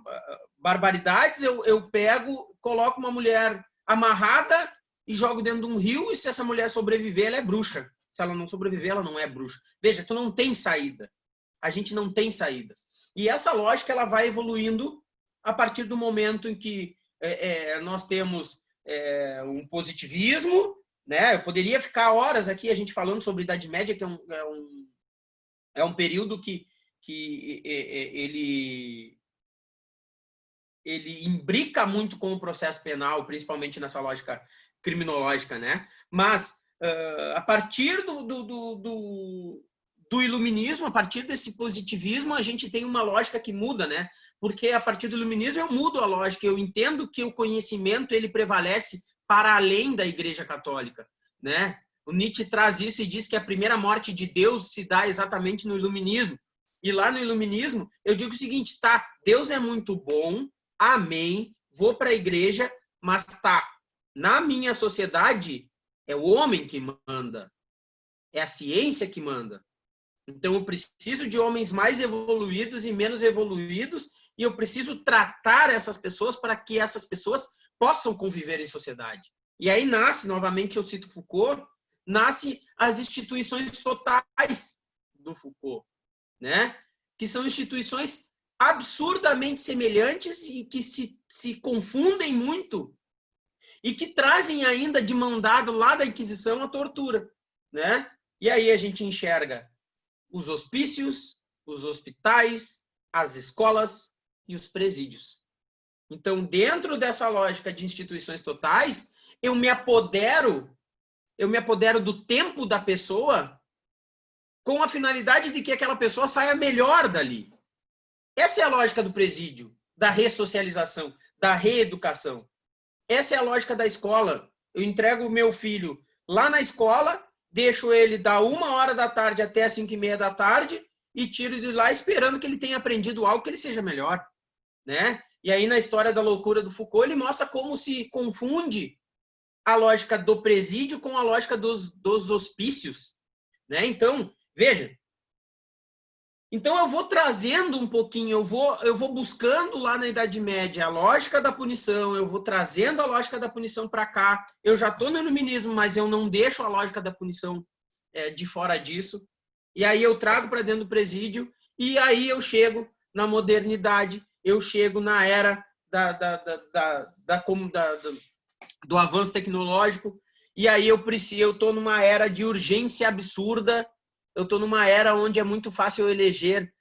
S4: barbaridades, eu pego, coloco uma mulher amarrada e jogo dentro de um rio, e se essa mulher sobreviver, ela é bruxa. Se ela não sobreviver, ela não é bruxa. Veja, tu não tem saída. A gente não tem saída. E essa lógica ela vai evoluindo a partir do momento em que nós temos um positivismo, né? Eu poderia ficar horas aqui a gente falando sobre a Idade Média, que é um período que ele imbrica muito com o processo penal, principalmente nessa lógica criminológica, né? Mas a partir do iluminismo, a partir desse positivismo, a gente tem uma lógica que muda, né? Porque a partir do iluminismo eu mudo a lógica, eu entendo que o conhecimento ele prevalece para além da Igreja Católica, né? O Nietzsche traz isso e diz que a primeira morte de Deus se dá exatamente no iluminismo. E lá no iluminismo, eu digo o seguinte, tá, Deus é muito bom, amém, vou para a igreja, mas tá, na minha sociedade, é o homem que manda, é a ciência que manda. Então, eu preciso de homens mais evoluídos e menos evoluídos, e eu preciso tratar essas pessoas para que essas pessoas possam conviver em sociedade. E aí nasce, novamente eu cito Foucault, nasce as instituições totais do Foucault, né? Que são instituições absurdamente semelhantes e que se confundem muito e que trazem ainda de mão dada lá da Inquisição a tortura, né? E aí a gente enxerga os hospícios, os hospitais, as escolas e os presídios. Então, dentro dessa lógica de instituições totais, eu me apodero do tempo da pessoa com a finalidade de que aquela pessoa saia melhor dali. Essa é a lógica do presídio, da ressocialização, da reeducação. Essa é a lógica da escola. Eu entrego o meu filho lá na escola, deixo ele da 1h da tarde até as 5h30 da tarde e tiro de lá esperando que ele tenha aprendido algo que ele seja melhor, né? E aí, na história da loucura do Foucault, ele mostra como se confunde a lógica do presídio com a lógica dos hospícios, né? Então, veja. Então, eu vou trazendo um pouquinho, eu vou buscando lá na Idade Média a lógica da punição, eu vou trazendo a lógica da punição para cá. Eu já estou no iluminismo, mas eu não deixo a lógica da punição de fora disso. E aí eu trago para dentro do presídio, e aí eu chego na modernidade, eu chego na era do avanço tecnológico, e aí eu estou numa era de urgência absurda, eu estou numa era onde é muito fácil eu eleger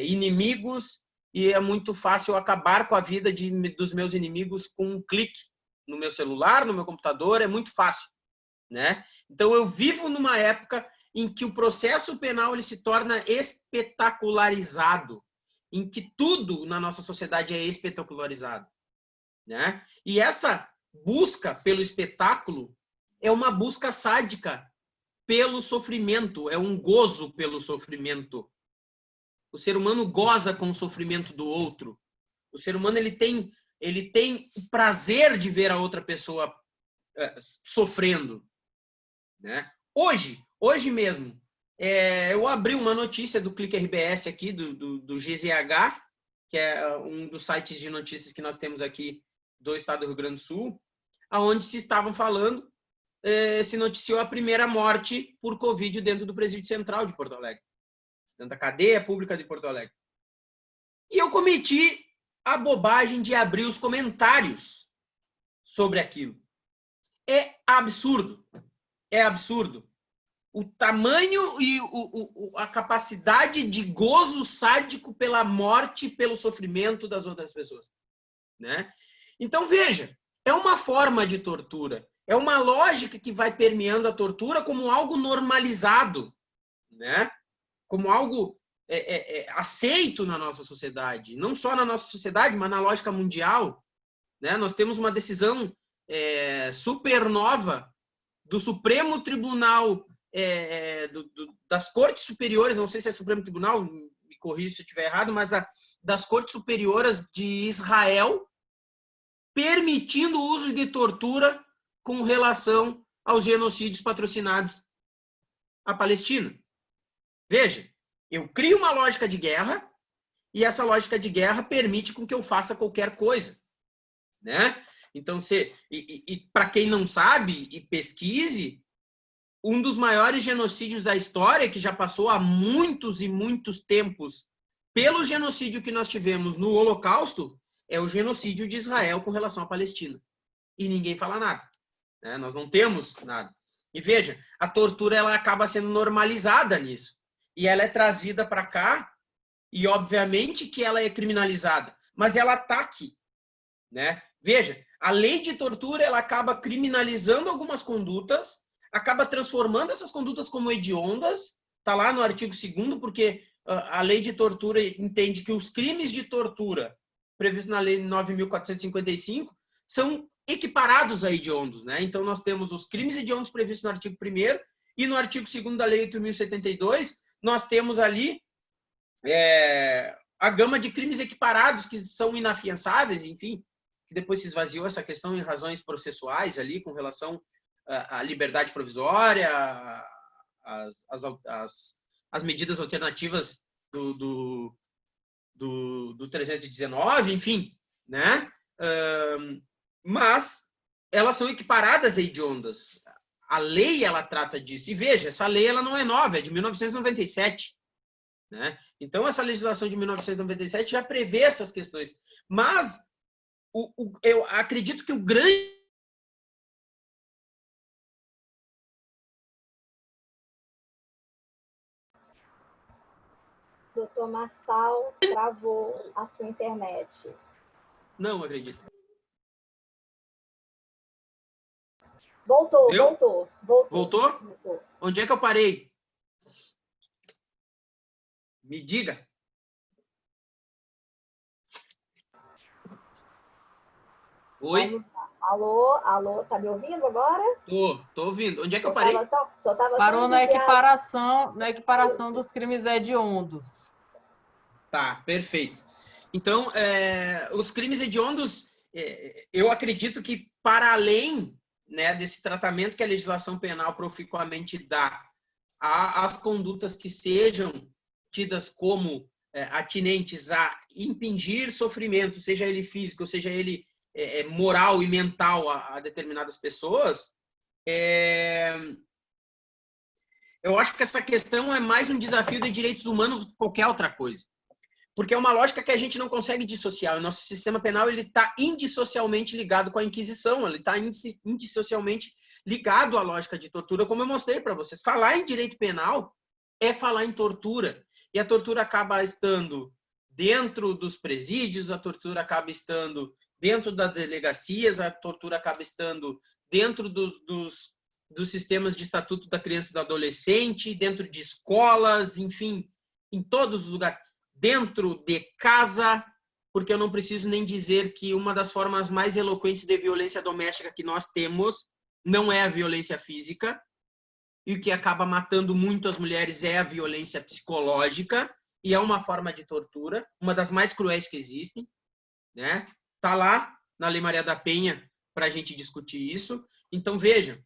S4: inimigos e é muito fácil acabar com a vida dos meus inimigos com um clique no meu celular, no meu computador, é muito fácil, né? Então eu vivo numa época em que o processo penal ele se torna espetacularizado, em que tudo na nossa sociedade é espetacularizado, né? E essa busca pelo espetáculo é uma busca sádica pelo sofrimento, é um gozo pelo sofrimento. O ser humano goza com o sofrimento do outro. O ser humano ele tem o prazer de ver a outra pessoa sofrendo, né? Hoje mesmo, eu abri uma notícia do Clique RBS aqui, do GZH, que é um dos sites de notícias que nós temos aqui do estado do Rio Grande do Sul, aonde se estavam falando, se noticiou a primeira morte por Covid dentro do Presídio Central de Porto Alegre, dentro da cadeia pública de Porto Alegre. E eu cometi a bobagem de abrir os comentários sobre aquilo. É absurdo. É absurdo. O tamanho e a capacidade de gozo sádico pela morte e pelo sofrimento das outras pessoas, né? Então, veja, é uma forma de tortura. É uma lógica que vai permeando a tortura como algo normalizado, né? Como algo aceito na nossa sociedade. Não só na nossa sociedade, mas na lógica mundial, né? Nós temos uma decisão super nova do Supremo Tribunal, das Cortes Superiores, não sei se é Supremo Tribunal, me corrija se eu estiver errado, mas das Cortes Superiores de Israel, permitindo o uso de tortura com relação aos genocídios patrocinados à Palestina. Veja, eu crio uma lógica de guerra e essa lógica de guerra permite com que eu faça qualquer coisa, né? Então, para quem não sabe e pesquise, um dos maiores genocídios da história, que já passou há muitos e muitos tempos, pelo genocídio que nós tivemos no Holocausto, é o genocídio de Israel com relação à Palestina. E ninguém fala nada, né? Nós não temos nada. E veja, a tortura ela acaba sendo normalizada nisso. E ela é trazida para cá, e obviamente que ela é criminalizada, mas ela está aqui, né? Veja, a lei de tortura ela acaba criminalizando algumas condutas, acaba transformando essas condutas como hediondas, está lá no artigo 2º, porque a lei de tortura entende que os crimes de tortura previstos na lei 9.455 são equiparados a hediondos, né? Então nós temos os crimes hediondos previstos no artigo 1º e no artigo 2º da lei 8.072 nós temos ali a gama de crimes equiparados que são inafiançáveis, enfim, que depois se esvaziou essa questão em razões processuais ali com relação à liberdade provisória, as medidas alternativas do 319, enfim, né? Mas elas são equiparadas a hediondas. A lei, ela trata disso. E veja, essa lei ela não é nova, é de 1997. Né? Então, essa legislação de 1997 já prevê essas questões. Mas eu acredito que o grande...
S1: Doutor Marçal, travou a sua internet.
S4: Não acredito.
S1: Voltou.
S4: Onde é que eu parei? Me diga. Oi?
S1: Alô, tá me ouvindo agora?
S4: Tô ouvindo. Onde é que eu parei?
S3: Parou na equiparação dos crimes hediondos.
S4: Tá, perfeito. Então, os crimes hediondos, eu acredito que para além, né, desse tratamento que a legislação penal proficuamente dá às condutas que sejam tidas como atinentes a impingir sofrimento, seja ele físico, seja ele moral e mental a determinadas pessoas, eu acho que essa questão é mais um desafio de direitos humanos do que qualquer outra coisa. Porque é uma lógica que a gente não consegue dissociar. O nosso sistema penal está indissocialmente ligado com a Inquisição, ele está indissocialmente ligado à lógica de tortura, como eu mostrei para vocês. Falar em direito penal é falar em tortura. e a tortura acaba estando dentro dos presídios, a tortura acaba estando dentro das delegacias, a tortura acaba estando dentro dos sistemas de estatuto da criança e do adolescente, dentro de escolas, enfim, em todos os lugares, dentro de casa, porque eu não preciso nem dizer que uma das formas mais eloquentes de violência doméstica que nós temos não é a violência física, e o que acaba matando muito as mulheres é a violência psicológica, e é uma forma de tortura, uma das mais cruéis que existem, né? Tá lá na Lei Maria da Penha para a gente discutir isso. Então, veja,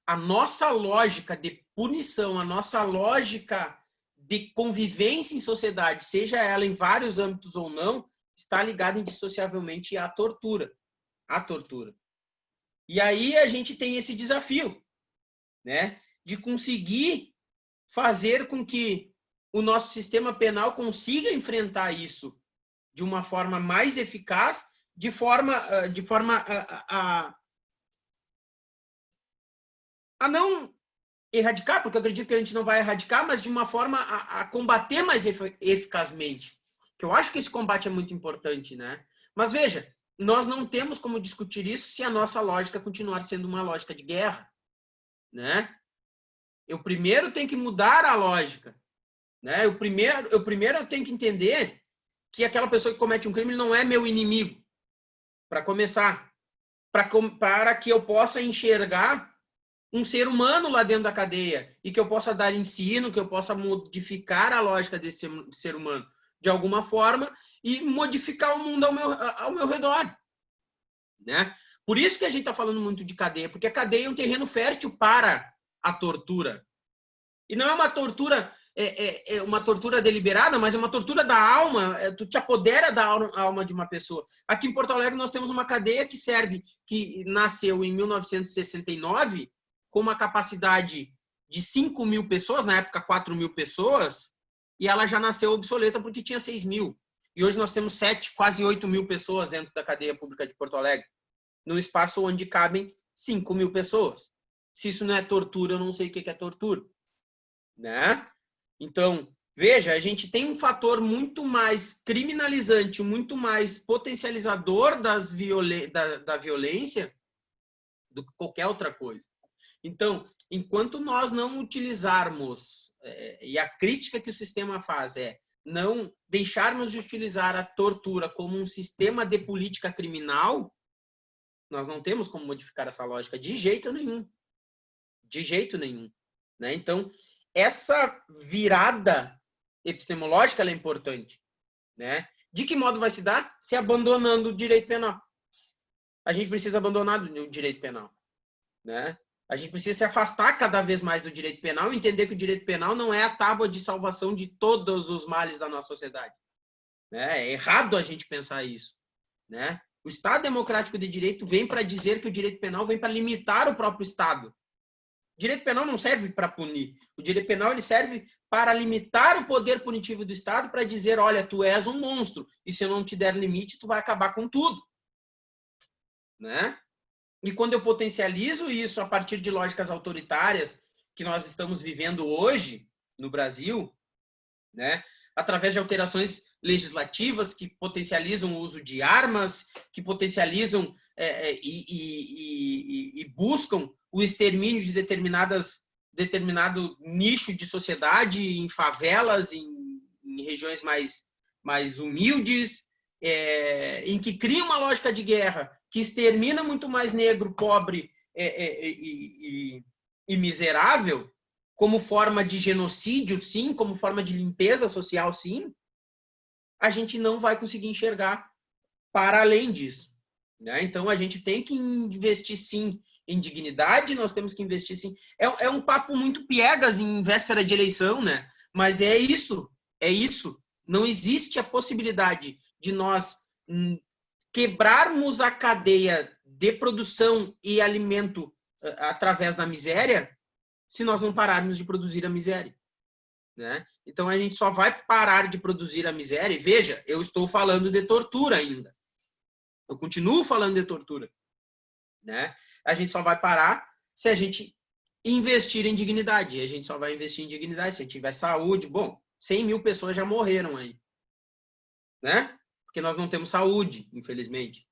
S4: a nossa lógica de punição, a nossa lógica de convivência em sociedade, seja ela em vários âmbitos ou não, está ligada indissociavelmente à tortura. À tortura. E aí a gente tem esse desafio, né, de conseguir fazer com que o nosso sistema penal consiga enfrentar isso de uma forma mais eficaz, de forma a não erradicar, porque eu acredito que a gente não vai erradicar, mas de uma forma a combater mais eficazmente. Que eu acho que esse combate é muito importante, né? Mas veja, nós não temos como discutir isso se a nossa lógica continuar sendo uma lógica de guerra, né? Eu primeiro tenho que mudar a lógica, né? Eu primeiro tenho que entender que aquela pessoa que comete um crime não é meu inimigo, para começar, para que eu possa enxergar um ser humano lá dentro da cadeia e que eu possa dar ensino, que eu possa modificar a lógica desse ser humano de alguma forma e modificar o mundo ao meu redor, né? Por isso que a gente está falando muito de cadeia, porque a cadeia é um terreno fértil para a tortura. E não é uma tortura, uma tortura deliberada, mas é uma tortura da alma. Tu te apodera da alma de uma pessoa. Aqui em Porto Alegre nós temos uma cadeia que nasceu em 1969 com uma capacidade de 5.000 pessoas, na época 4.000 pessoas, e ela já nasceu obsoleta porque tinha 6.000. E hoje nós temos quase 8.000 pessoas dentro da cadeia pública de Porto Alegre, num espaço onde cabem 5.000 pessoas. Se isso não é tortura, eu não sei o que é tortura, né? Então, veja, a gente tem um fator muito mais criminalizante, muito mais potencializador da violência do que qualquer outra coisa. Então, enquanto nós não utilizarmos, e a crítica que o sistema faz é não deixarmos de utilizar a tortura como um sistema de política criminal, nós não temos como modificar essa lógica de jeito nenhum. De jeito nenhum, né? Então, essa virada epistemológica ela é importante, né? De que modo vai se dar? Se abandonando o direito penal. A gente precisa abandonar o direito penal, né? A gente precisa se afastar cada vez mais do direito penal e entender que o direito penal não é a tábua de salvação de todos os males da nossa sociedade, né? É errado a gente pensar isso, né? O Estado democrático de direito vem para dizer que o direito penal vem para limitar o próprio Estado. O direito penal não serve para punir. O direito penal ele serve para limitar o poder punitivo do Estado, para dizer, olha, tu és um monstro, e se eu não te der limite, tu vai acabar com tudo, né? E quando eu potencializo isso a partir de lógicas autoritárias que nós estamos vivendo hoje no Brasil, né? Através de alterações legislativas que potencializam o uso de armas, que potencializam e buscam o extermínio de determinado nicho de sociedade, em favelas, em regiões mais humildes, em que cria uma lógica de guerra que extermina muito mais negro, pobre e miserável, como forma de genocídio, sim, como forma de limpeza social, sim, a gente não vai conseguir enxergar para além disso, né? Então, a gente tem que investir, sim, em dignidade, nós temos que investir, sim. É um papo muito piegas em véspera de eleição, né? Mas é isso. Não existe a possibilidade de nós quebrarmos a cadeia de produção e alimento através da miséria se nós não pararmos de produzir a miséria, né? Então, a gente só vai parar de produzir a miséria. E veja, eu estou falando de tortura ainda. Eu continuo falando de tortura, né? A gente só vai parar se a gente investir em dignidade. A gente só vai investir em dignidade se a gente tiver saúde. Bom, 100 mil pessoas já morreram aí, né? Porque nós não temos saúde, infelizmente,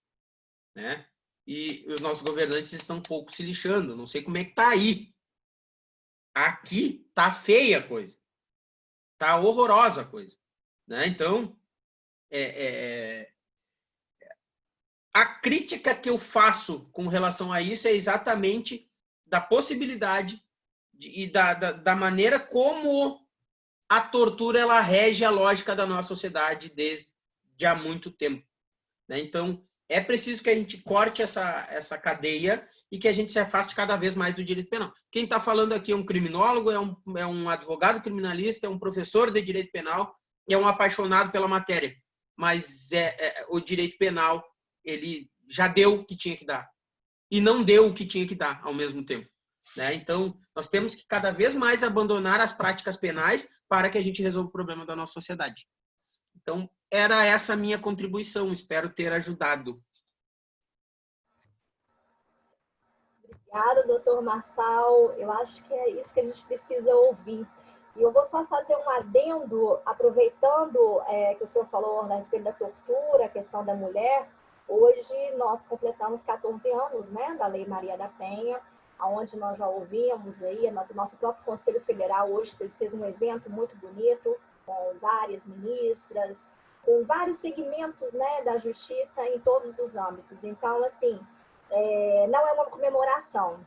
S4: né? E os nossos governantes estão um pouco se lixando. Não sei como é que tá aí. Aqui tá feia a coisa. Tá horrorosa a coisa, né? Então, a crítica que eu faço com relação a isso é exatamente da possibilidade e da maneira como a tortura ela rege a lógica da nossa sociedade desde há muito tempo, né? Então, é preciso que a gente corte essa cadeia e que a gente se afaste cada vez mais do direito penal. Quem está falando aqui é um criminólogo, é um advogado criminalista, é um professor de direito penal, é um apaixonado pela matéria. Mas o direito penal, ele já deu o que tinha que dar. E não deu o que tinha que dar ao mesmo tempo, né? Então, nós temos que cada vez mais abandonar as práticas penais para que a gente resolva o problema da nossa sociedade. Então, era essa a minha contribuição. Espero ter ajudado.
S1: Obrigada, doutor Marçal. Eu acho que é isso que a gente precisa ouvir. E eu vou só fazer um adendo, aproveitando que o senhor falou a respeito da tortura, a questão da mulher. Hoje nós completamos 14 anos, né, da Lei Maria da Penha, onde nós já ouvimos aí, nosso próprio Conselho Federal hoje fez um evento muito bonito, com várias ministras, com vários segmentos, né, da justiça em todos os âmbitos. Então, assim, não é uma comemoração,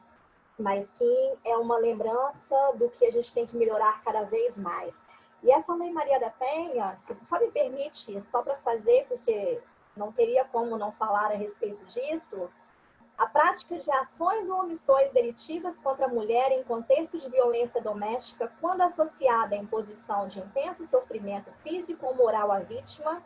S1: mas sim é uma lembrança do que a gente tem que melhorar cada vez mais. E essa Lei Maria da Penha, se só me permite, só para fazer, porque não teria como não falar a respeito disso, a prática de ações ou omissões delitivas contra a mulher em contexto de violência doméstica, quando associada à imposição de intenso sofrimento físico ou moral à vítima,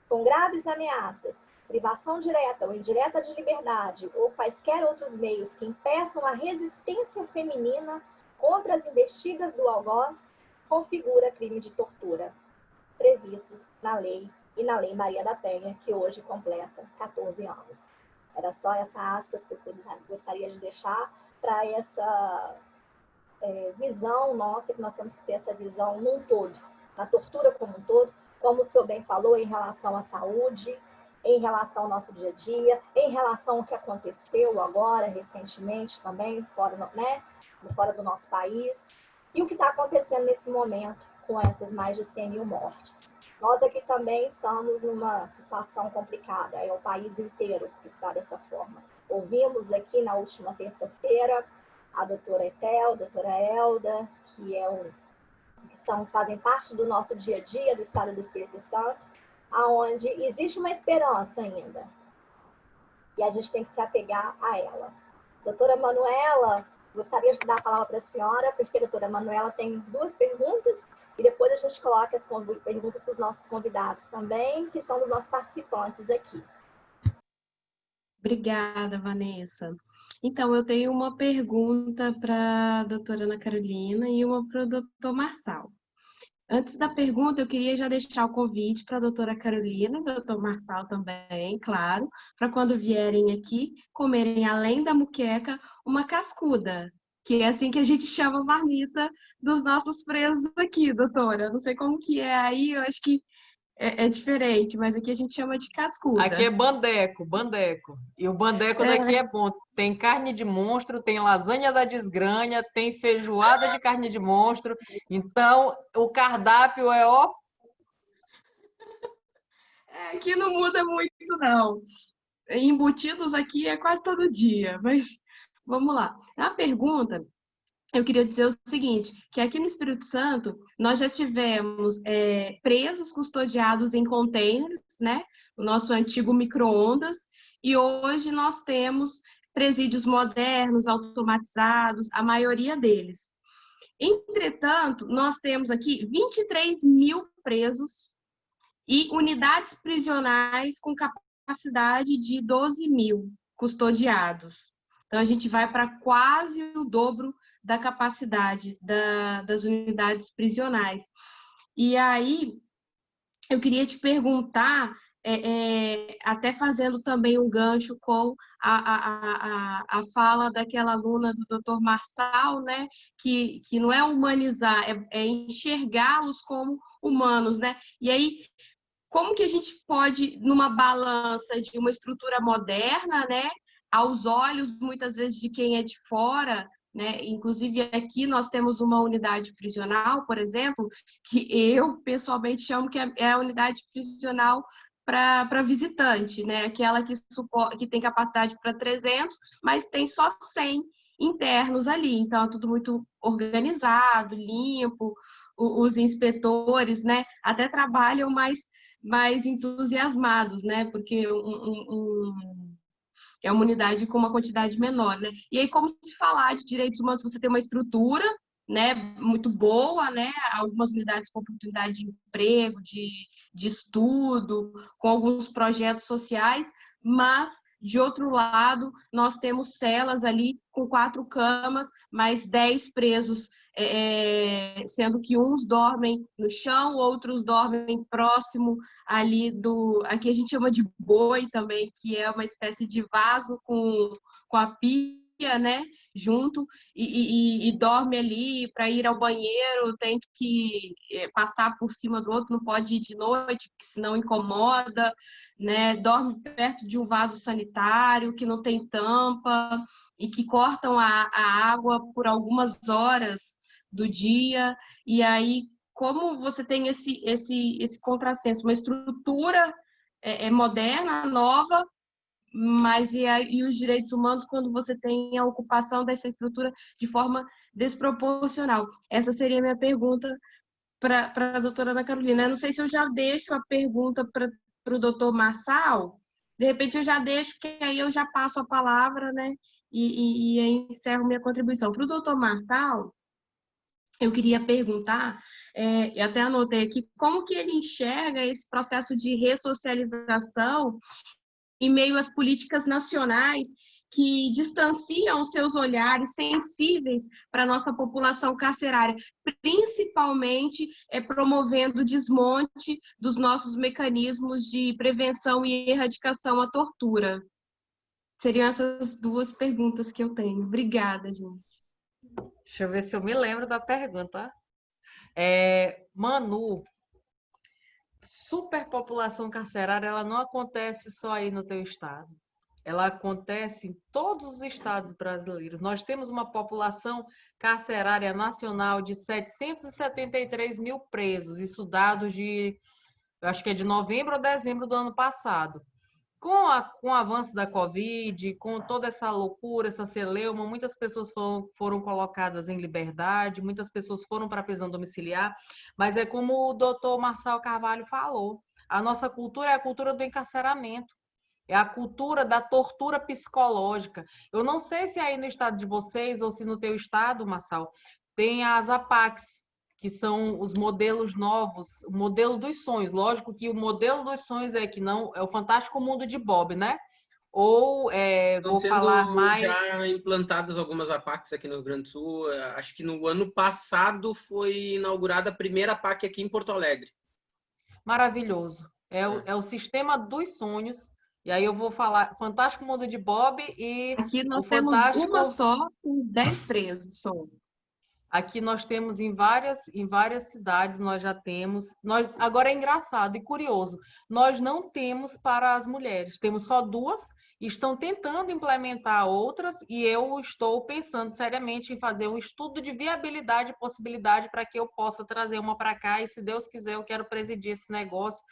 S1: com graves ameaças, privação direta ou indireta de liberdade ou quaisquer outros meios que impeçam a resistência feminina contra as investidas do algoz, configura crime de tortura, previstos na lei e na Lei Maria da Penha, que hoje completa 14 anos. Era só essa aspas que eu gostaria de deixar para essa visão nossa, que nós temos que ter essa visão num todo, na tortura como um todo, como o senhor bem falou, em relação à saúde, em relação ao nosso dia a dia, em relação ao que aconteceu agora, recentemente também, fora do nosso país, e o que está acontecendo nesse momento com essas mais de 100 mil mortes. Nós aqui também estamos numa situação complicada, é o país inteiro que está dessa forma. Ouvimos aqui na última terça-feira a doutora Etel, a doutora Elda, fazem parte do nosso dia a dia do Estado do Espírito Santo, aonde existe uma esperança ainda. E a gente tem que se apegar a ela. Doutora Manuela, gostaria de dar a palavra para a senhora, porque a doutora Manuela tem 2 perguntas, e depois a gente coloca as perguntas para os nossos convidados também, que são dos nossos participantes aqui.
S2: Obrigada, Vanessa. Então, eu tenho uma pergunta para a doutora Ana Carolina e uma para o doutor Marçal. Antes da pergunta, eu queria já deixar o convite para a doutora Carolina, doutor Marçal também, claro, para quando vierem aqui, comerem, além da muqueca, uma cascuda, que é assim que a gente chama a marmita dos nossos presos aqui, doutora. Não sei como que é aí, eu acho que é diferente, mas aqui a gente chama de cascuda.
S3: Aqui é bandeco, bandeco. E o bandeco daqui é bom. Tem carne de monstro, tem lasanha da desgranha, tem feijoada de carne de monstro. Então, o cardápio é ó.
S2: Aqui não muda muito, não. Embutidos aqui é quase todo dia, mas vamos lá. A pergunta, eu queria dizer o seguinte, que aqui no Espírito Santo, nós já tivemos presos custodiados em containers, né? O nosso antigo micro-ondas, e hoje nós temos presídios modernos, automatizados, a maioria deles. Entretanto, nós temos aqui 23 mil presos e unidades prisionais com capacidade de 12 mil custodiados. Então, a gente vai para quase o dobro da capacidade das unidades prisionais. E aí, eu queria te perguntar até fazendo também um gancho com a fala daquela aluna do Dr. Marçal, né, que não é humanizar, é enxergá-los como humanos, né? E aí, como que a gente pode, numa balança de uma estrutura moderna, né, aos olhos, muitas vezes, de quem é de fora, né? Inclusive, aqui nós temos uma unidade prisional, por exemplo, que eu, pessoalmente, chamo que é a unidade prisional para visitante, né? Aquela que tem capacidade para 300, mas tem só 100 internos ali. Então, é tudo muito organizado, limpo. Os inspetores, né, até trabalham mais entusiasmados, né? Porque é uma unidade com uma quantidade menor, né? E aí, como se falar de direitos humanos, você tem uma estrutura, né, muito boa, né? Algumas unidades com oportunidade de emprego, de estudo, com alguns projetos sociais, mas de outro lado, nós temos celas ali com 4 camas, mais 10 presos, sendo que uns dormem no chão, outros dormem próximo ali aqui a gente chama de boi também, que é uma espécie de vaso com a pia, né, junto, e dorme ali. Para ir ao banheiro tem que passar por cima do outro, não pode ir de noite, porque senão incomoda, né? Dorme perto de um vaso sanitário que não tem tampa e que cortam a água por algumas horas do dia. E aí, como você tem esse contrassenso, uma estrutura moderna, nova, mas e os direitos humanos quando você tem a ocupação dessa estrutura de forma desproporcional? Essa seria a minha pergunta para a doutora Ana Carolina. Eu não sei se eu já deixo a pergunta para o doutor Marçal, de repente eu já deixo, que aí eu já passo a palavra, né? E aí encerro minha contribuição. Para o doutor Marçal, eu queria perguntar, eu até anotei aqui, como que ele enxerga esse processo de ressocialização em meio às políticas nacionais que distanciam seus olhares sensíveis para a nossa população carcerária, principalmente promovendo o desmonte dos nossos mecanismos de prevenção e erradicação à tortura. Seriam essas 2 perguntas que eu tenho. Obrigada, gente.
S3: Deixa eu ver se eu me lembro da pergunta. Manu, superpopulação carcerária, ela não acontece só aí no teu estado. Ela acontece em todos os estados brasileiros. Nós temos uma população carcerária nacional de 773 mil presos, isso dados eu acho que é de novembro ou dezembro do ano passado. Com o avanço da Covid, com toda essa loucura, essa celeuma, muitas pessoas foram colocadas em liberdade, muitas pessoas foram para a prisão domiciliar, mas é como o doutor Marçal Carvalho falou, a nossa cultura é a cultura do encarceramento, é a cultura da tortura psicológica. Eu não sei se aí no estado de vocês, ou se no teu estado, Marçal, tem as APACs, que são os modelos novos, o modelo dos sonhos. Lógico que o modelo dos sonhos que não é o Fantástico Mundo de Bob, né? Ou vou falar mais.
S4: Já implantadas algumas APACs aqui no Rio Grande do Sul. Acho que no ano passado foi inaugurada a primeira APAC aqui em Porto Alegre.
S3: Maravilhoso. É o sistema dos sonhos. E aí eu vou falar Fantástico Mundo de Bob e
S2: aqui nós
S3: o
S2: temos
S3: Fantástico...
S2: uma só com 10 presos só.
S3: Aqui nós temos em várias cidades, nós já temos. Agora é engraçado e curioso, nós não temos para as mulheres, temos só 2, estão tentando implementar outras e eu estou pensando seriamente em fazer um estudo de viabilidade e possibilidade para que eu possa trazer uma para cá e, se Deus quiser, eu quero presidir esse negócio,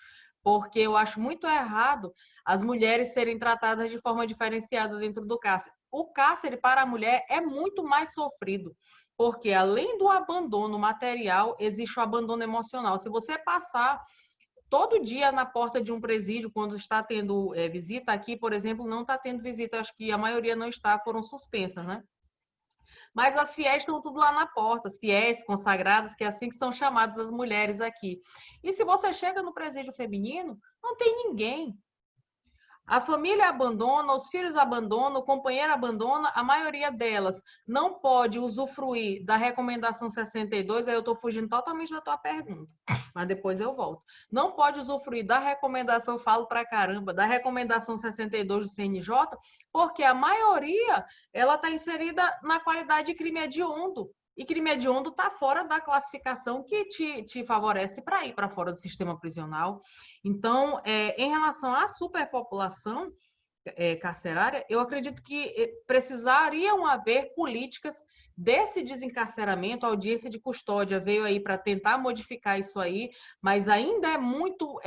S3: porque eu acho muito errado as mulheres serem tratadas de forma diferenciada dentro do cárcere. O cárcere para a mulher é muito mais sofrido, porque além do abandono material, existe o abandono emocional. Se você passar todo dia na porta de um presídio, quando está tendo visita, aqui, por exemplo, não está tendo visita, acho que a maioria não está, foram suspensas, né? Mas as fiéis estão tudo lá na porta, as fiéis consagradas, que é assim que são chamadas as mulheres aqui. E se você chega no presídio feminino, não tem ninguém. A família abandona, os filhos abandonam, o companheiro abandona, a maioria delas não pode usufruir da recomendação 62, aí eu estou fugindo totalmente da tua pergunta, mas depois eu volto. Não pode usufruir da recomendação, falo pra caramba, da recomendação 62 do CNJ, porque a maioria ela está inserida na qualidade de crime hediondo. E crime hediondo está fora da classificação que te favorece para ir para fora do sistema prisional. Então, em relação à superpopulação carcerária, eu acredito que precisariam haver políticas desse desencarceramento. A audiência de custódia veio aí para tentar modificar isso aí, mas ainda é muito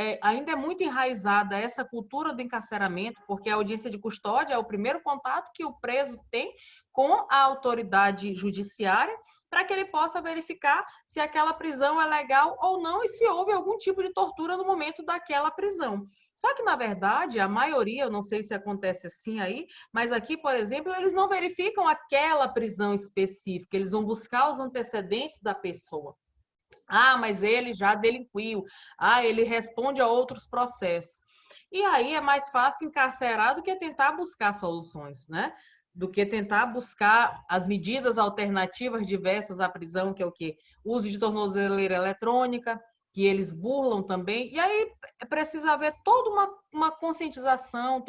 S3: enraizada essa cultura do encarceramento, porque a audiência de custódia é o primeiro contato que o preso tem com a autoridade judiciária, para que ele possa verificar se aquela prisão é legal ou não e se houve algum tipo de tortura no momento daquela prisão. Só que, na verdade, a maioria, eu não sei se acontece assim aí, mas aqui, por exemplo, eles não verificam aquela prisão específica, eles vão buscar os antecedentes da pessoa. Ah, mas ele já delinquiu. Ah, ele responde a outros processos. E aí é mais fácil encarcerar do que tentar buscar soluções, né? Do que tentar buscar as medidas alternativas diversas à prisão, que é o quê? Uso de tornozeleira eletrônica, que eles burlam também. E aí precisa haver toda uma conscientização.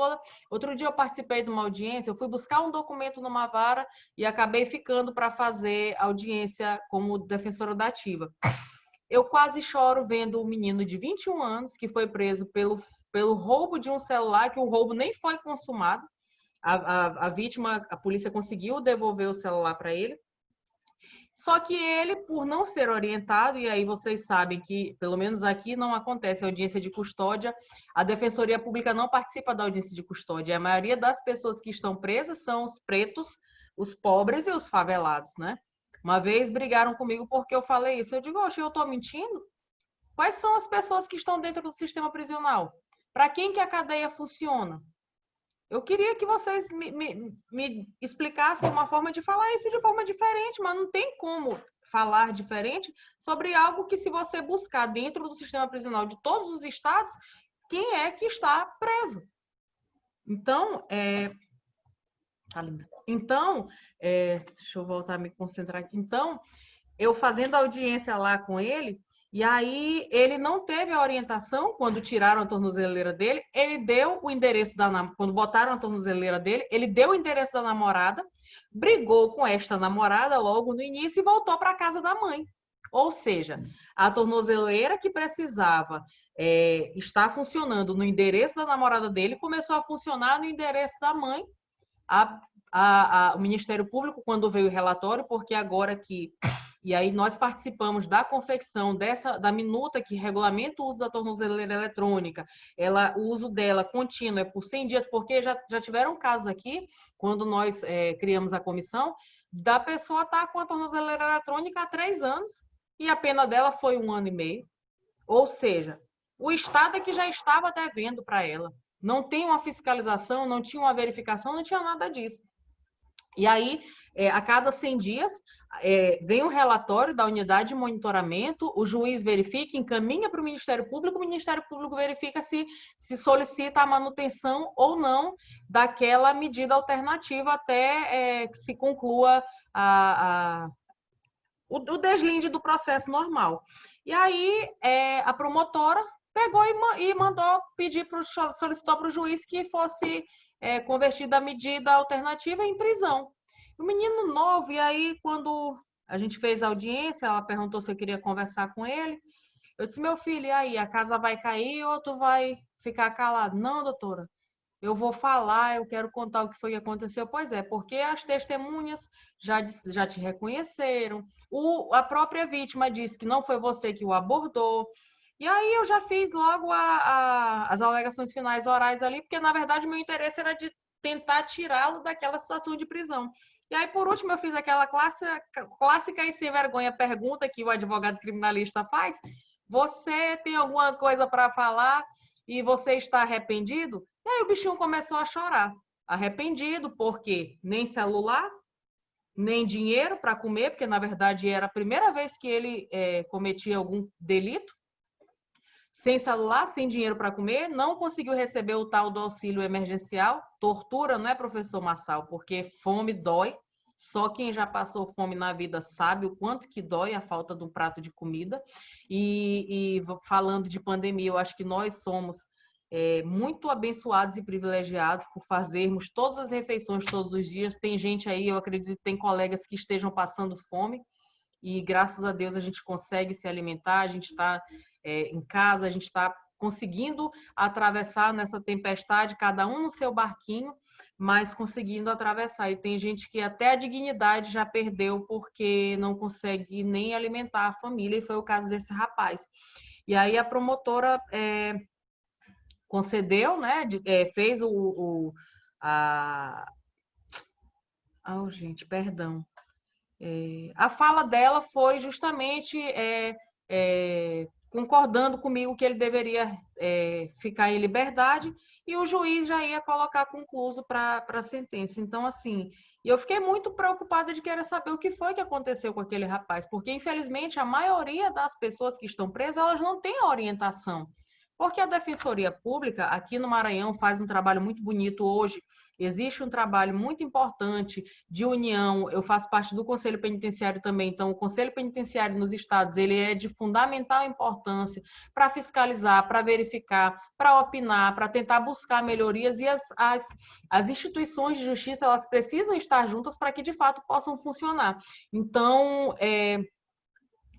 S3: Outro dia eu participei de uma audiência, eu fui buscar um documento numa vara e acabei ficando para fazer audiência como defensora da ativa. Eu quase choro vendo um menino de 21 anos que foi preso pelo roubo de um celular, que o roubo nem foi consumado. A vítima, a polícia conseguiu devolver o celular para ele. Só que ele, por não ser orientado, e aí vocês sabem que, pelo menos aqui, não acontece audiência de custódia, a Defensoria Pública não participa da audiência de custódia. A maioria das pessoas que estão presas são os pretos, os pobres e os favelados, né? Uma vez brigaram comigo porque eu falei isso. Eu digo, oxe, eu estou mentindo? Quais são as pessoas que estão dentro do sistema prisional? Para quem que a cadeia funciona? Eu queria que vocês me explicassem uma forma de falar isso de forma diferente, mas não tem como falar diferente sobre algo que, se você buscar dentro do sistema prisional de todos os estados, quem é que está preso? Então, deixa eu voltar a me concentrar aqui. Então, eu fazendo audiência lá com ele, e aí ele não teve a orientação quando tiraram a tornozeleira dele, ele deu o endereço quando botaram a tornozeleira dele, ele deu o endereço da namorada, brigou com esta namorada logo no início e voltou para a casa da mãe. Ou seja, a tornozeleira que precisava estar funcionando no endereço da namorada dele começou a funcionar no endereço da mãe. O Ministério Público, quando veio o relatório, porque agora que... E aí nós participamos da confecção da minuta que regulamenta o uso da tornozeleira eletrônica. O uso dela contínuo é por 100 dias, porque já tiveram casos aqui, quando nós criamos a comissão, da pessoa estar com a tornozeleira eletrônica há 3 anos e a pena dela foi 1 ano e meio. Ou seja, o Estado é que já estava devendo para ela. Não tem uma fiscalização, não tinha uma verificação, não tinha nada disso. E aí, a cada 100 dias, vem um relatório da unidade de monitoramento, o juiz verifica, encaminha para o Ministério Público verifica se solicita a manutenção ou não daquela medida alternativa até que se conclua o deslinde do processo normal. E aí, a promotora pegou e mandou solicitou para o juiz que fosse convertida a medida alternativa em prisão. O menino novo, e aí quando a gente fez a audiência, ela perguntou se eu queria conversar com ele. Eu disse, meu filho, e aí, a casa vai cair ou tu vai ficar calado? Não, doutora, eu vou falar, eu quero contar o que foi que aconteceu. Pois é, porque as testemunhas já te reconheceram, a própria vítima disse que não foi você que o abordou. E aí eu já fiz logo as alegações finais orais ali, porque na verdade o meu interesse era de tentar tirá-lo daquela situação de prisão. E aí, por último, eu fiz aquela clássica e sem vergonha pergunta que o advogado criminalista faz. Você tem alguma coisa para falar e você está arrependido? E aí o bichinho começou a chorar. Arrependido porque nem celular, nem dinheiro para comer, porque na verdade era a primeira vez que ele cometia algum delito. sem celular, sem dinheiro para comer, não conseguiu receber o tal do auxílio emergencial. Tortura, não é, professor Marçal? Porque fome dói. Só quem já passou fome na vida sabe o quanto que dói a falta de um prato de comida. E falando de pandemia, eu acho que nós somos muito abençoados e privilegiados por fazermos todas as refeições todos os dias. Tem gente aí, eu acredito que tem colegas que estejam passando fome e graças a Deus a gente consegue se alimentar, a gente está em casa, a gente está conseguindo atravessar nessa tempestade, cada um no seu barquinho, mas conseguindo atravessar. E tem gente que até a dignidade já perdeu porque não consegue nem alimentar a família, e foi o caso desse rapaz. E aí a promotora concedeu, né, fez gente, perdão. A fala dela foi justamente concordando comigo que ele deveria ficar em liberdade e o juiz já ia colocar concluso para a sentença. Então, assim, eu fiquei muito preocupada de querer saber o que foi que aconteceu com aquele rapaz, porque, infelizmente, a maioria das pessoas que estão presas, elas não têm orientação. Porque a Defensoria Pública, aqui no Maranhão, faz um trabalho muito bonito hoje. Existe um trabalho muito importante de união. Eu faço parte do Conselho Penitenciário também. Então, o Conselho Penitenciário nos estados, ele é de fundamental importância para fiscalizar, para verificar, para opinar, para tentar buscar melhorias. E as instituições de justiça, elas precisam estar juntas para que, de fato, possam funcionar. Então,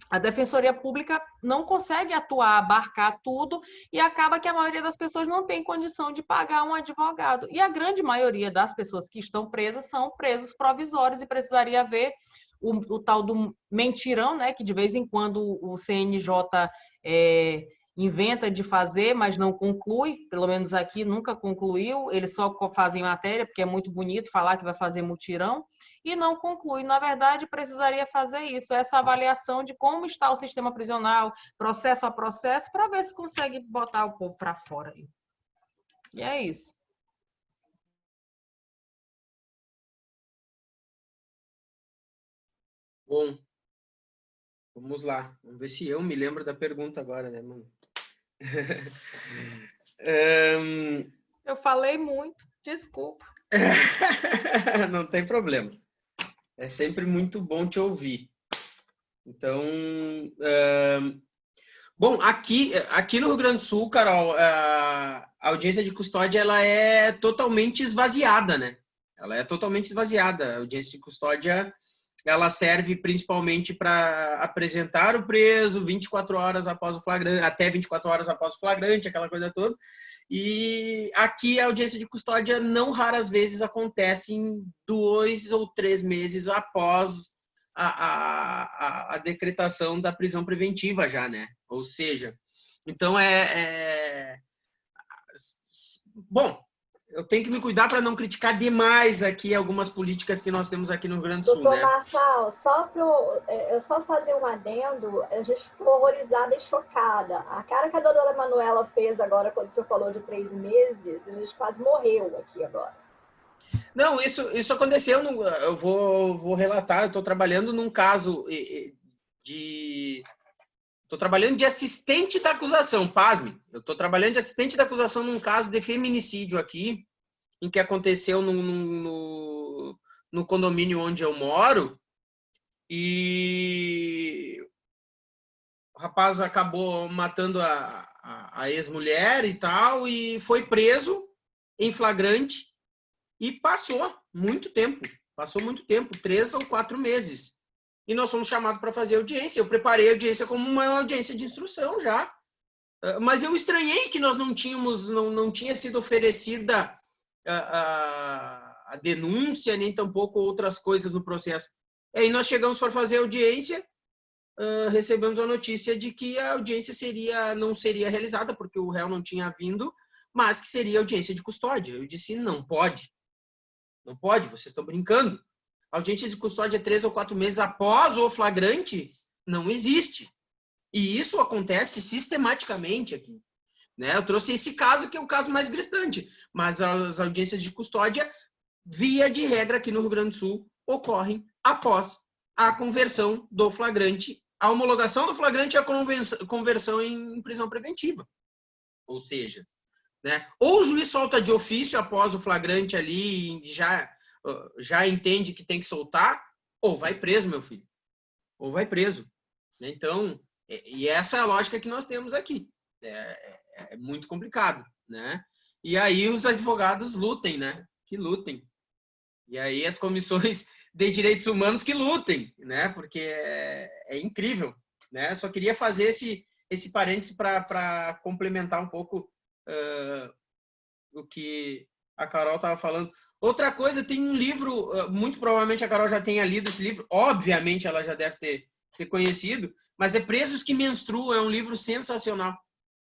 S3: a Defensoria Pública não consegue atuar, abarcar tudo e acaba que a maioria das pessoas não tem condição de pagar um advogado. E a grande maioria das pessoas que estão presas são presos provisórios e precisaria haver o tal do mentirão, né, que de vez em quando o CNJ inventa de fazer, mas não conclui, pelo menos aqui nunca concluiu, eles só fazem matéria, porque é muito bonito falar que vai fazer mutirão, e não conclui. Na verdade, precisaria fazer isso, essa avaliação de como está o sistema prisional, processo a processo, para ver se consegue botar o povo para fora. E é isso.
S4: Bom, vamos lá. Vamos ver se eu me lembro da pergunta agora, né, mano?
S3: Eu falei muito, desculpa.
S4: Não tem problema. É sempre muito bom te ouvir. Então, bom, aqui no Rio Grande do Sul, Carol, a audiência de custódia ela é totalmente esvaziada, né? Ela é totalmente esvaziada. A audiência de custódia ela serve principalmente para apresentar o preso 24 horas após o flagrante, até 24 horas após o flagrante, aquela coisa toda. E aqui a audiência de custódia não raras vezes acontece em 2 ou 3 meses após a decretação da prisão preventiva já, né? Ou seja, então bom, eu tenho que me cuidar para não criticar demais aqui algumas políticas que nós temos aqui no Rio Grande do Sul,
S1: Doutor
S4: né?
S1: Marçal, eu só fazer um adendo, a gente ficou horrorizada e chocada. A cara que a doutora Manuela fez agora, quando o senhor falou de 3 meses, a gente quase morreu aqui agora.
S4: Não, isso aconteceu, eu vou relatar, eu estou trabalhando num caso Estou trabalhando de assistente da acusação, pasme. Eu estou trabalhando de assistente da acusação num caso de feminicídio aqui, em que aconteceu no condomínio onde eu moro, e o rapaz acabou matando a ex-mulher e tal, e foi preso em flagrante, e passou muito tempo, 3 ou 4 meses. E nós fomos chamados para fazer audiência. Eu preparei a audiência como uma audiência de instrução já. Mas eu estranhei que nós não tinha sido oferecida a denúncia, nem tampouco outras coisas no processo. E aí nós chegamos para fazer a audiência, recebemos a notícia de que a audiência não seria realizada, porque o réu não tinha vindo, mas que seria audiência de custódia. Eu disse, não pode. Não pode, vocês estão brincando. A audiência de custódia 3 ou 4 meses após o flagrante não existe. E isso acontece sistematicamente aqui. Né? Eu trouxe esse caso, que é o caso mais gritante. Mas as audiências de custódia, via de regra aqui no Rio Grande do Sul, ocorrem após a conversão do flagrante a homologação do flagrante e a conversão em prisão preventiva. Ou seja, né? Ou o juiz solta de ofício após o flagrante ali e já entende que tem que soltar, ou vai preso, meu filho. Ou vai preso. Então, e essa é a lógica que nós temos aqui. É muito complicado, né? E aí os advogados lutem, né? Que lutem. E aí as comissões de direitos humanos que lutem, né? Porque é incrível, né? Só queria fazer esse parêntese para complementar um pouco o que a Carol estava falando. Outra coisa, tem um livro, muito provavelmente a Carol já tenha lido esse livro, obviamente ela já deve ter conhecido, mas é Presos que Menstruam, é um livro sensacional,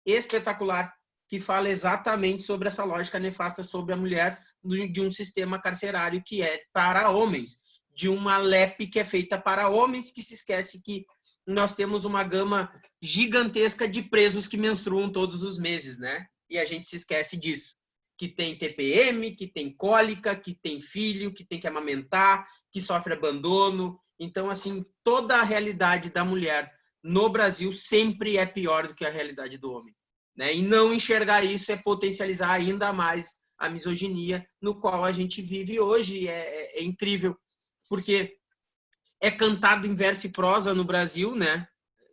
S4: espetacular, que fala exatamente sobre essa lógica nefasta sobre a mulher de um sistema carcerário que é para homens, de uma LEP que é feita para homens, que se esquece que nós temos uma gama gigantesca de presos que menstruam todos os meses, né? E a gente se esquece disso. Que tem TPM, que tem cólica, que tem filho, que tem que amamentar, que sofre abandono. Então, assim, toda a realidade da mulher no Brasil sempre é pior do que a realidade do homem, né? E não enxergar isso é potencializar ainda mais a misoginia no qual a gente vive hoje. É incrível, porque é cantado em verso e prosa no Brasil, né?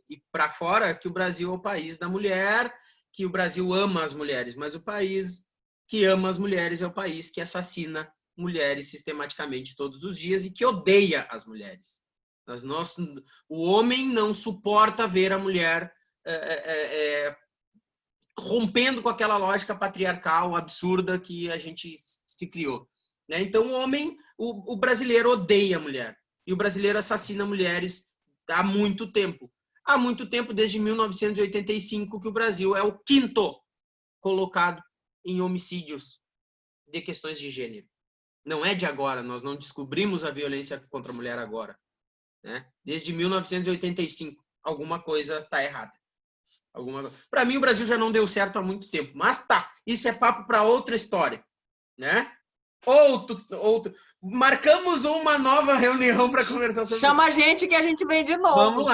S4: E para fora, que o Brasil é o país da mulher, que o Brasil ama as mulheres, mas o país que ama as mulheres é o país que assassina mulheres sistematicamente todos os dias e que odeia as mulheres. O homem não suporta ver a mulher rompendo com aquela lógica patriarcal absurda que a gente se criou, né? Então o brasileiro odeia a mulher e o brasileiro assassina mulheres há muito tempo. Há muito tempo, desde 1985, que o Brasil é o quinto colocado em homicídios de questões de gênero. Não é de agora, nós não descobrimos a violência contra a mulher agora, né? Desde 1985, alguma coisa está errada. Para mim, o Brasil já não deu certo há muito tempo, mas tá, isso é papo para outra história, né? Outro. Marcamos uma nova reunião para conversar sobre isso.
S3: Chama a gente que a gente vem de novo.
S4: Vamos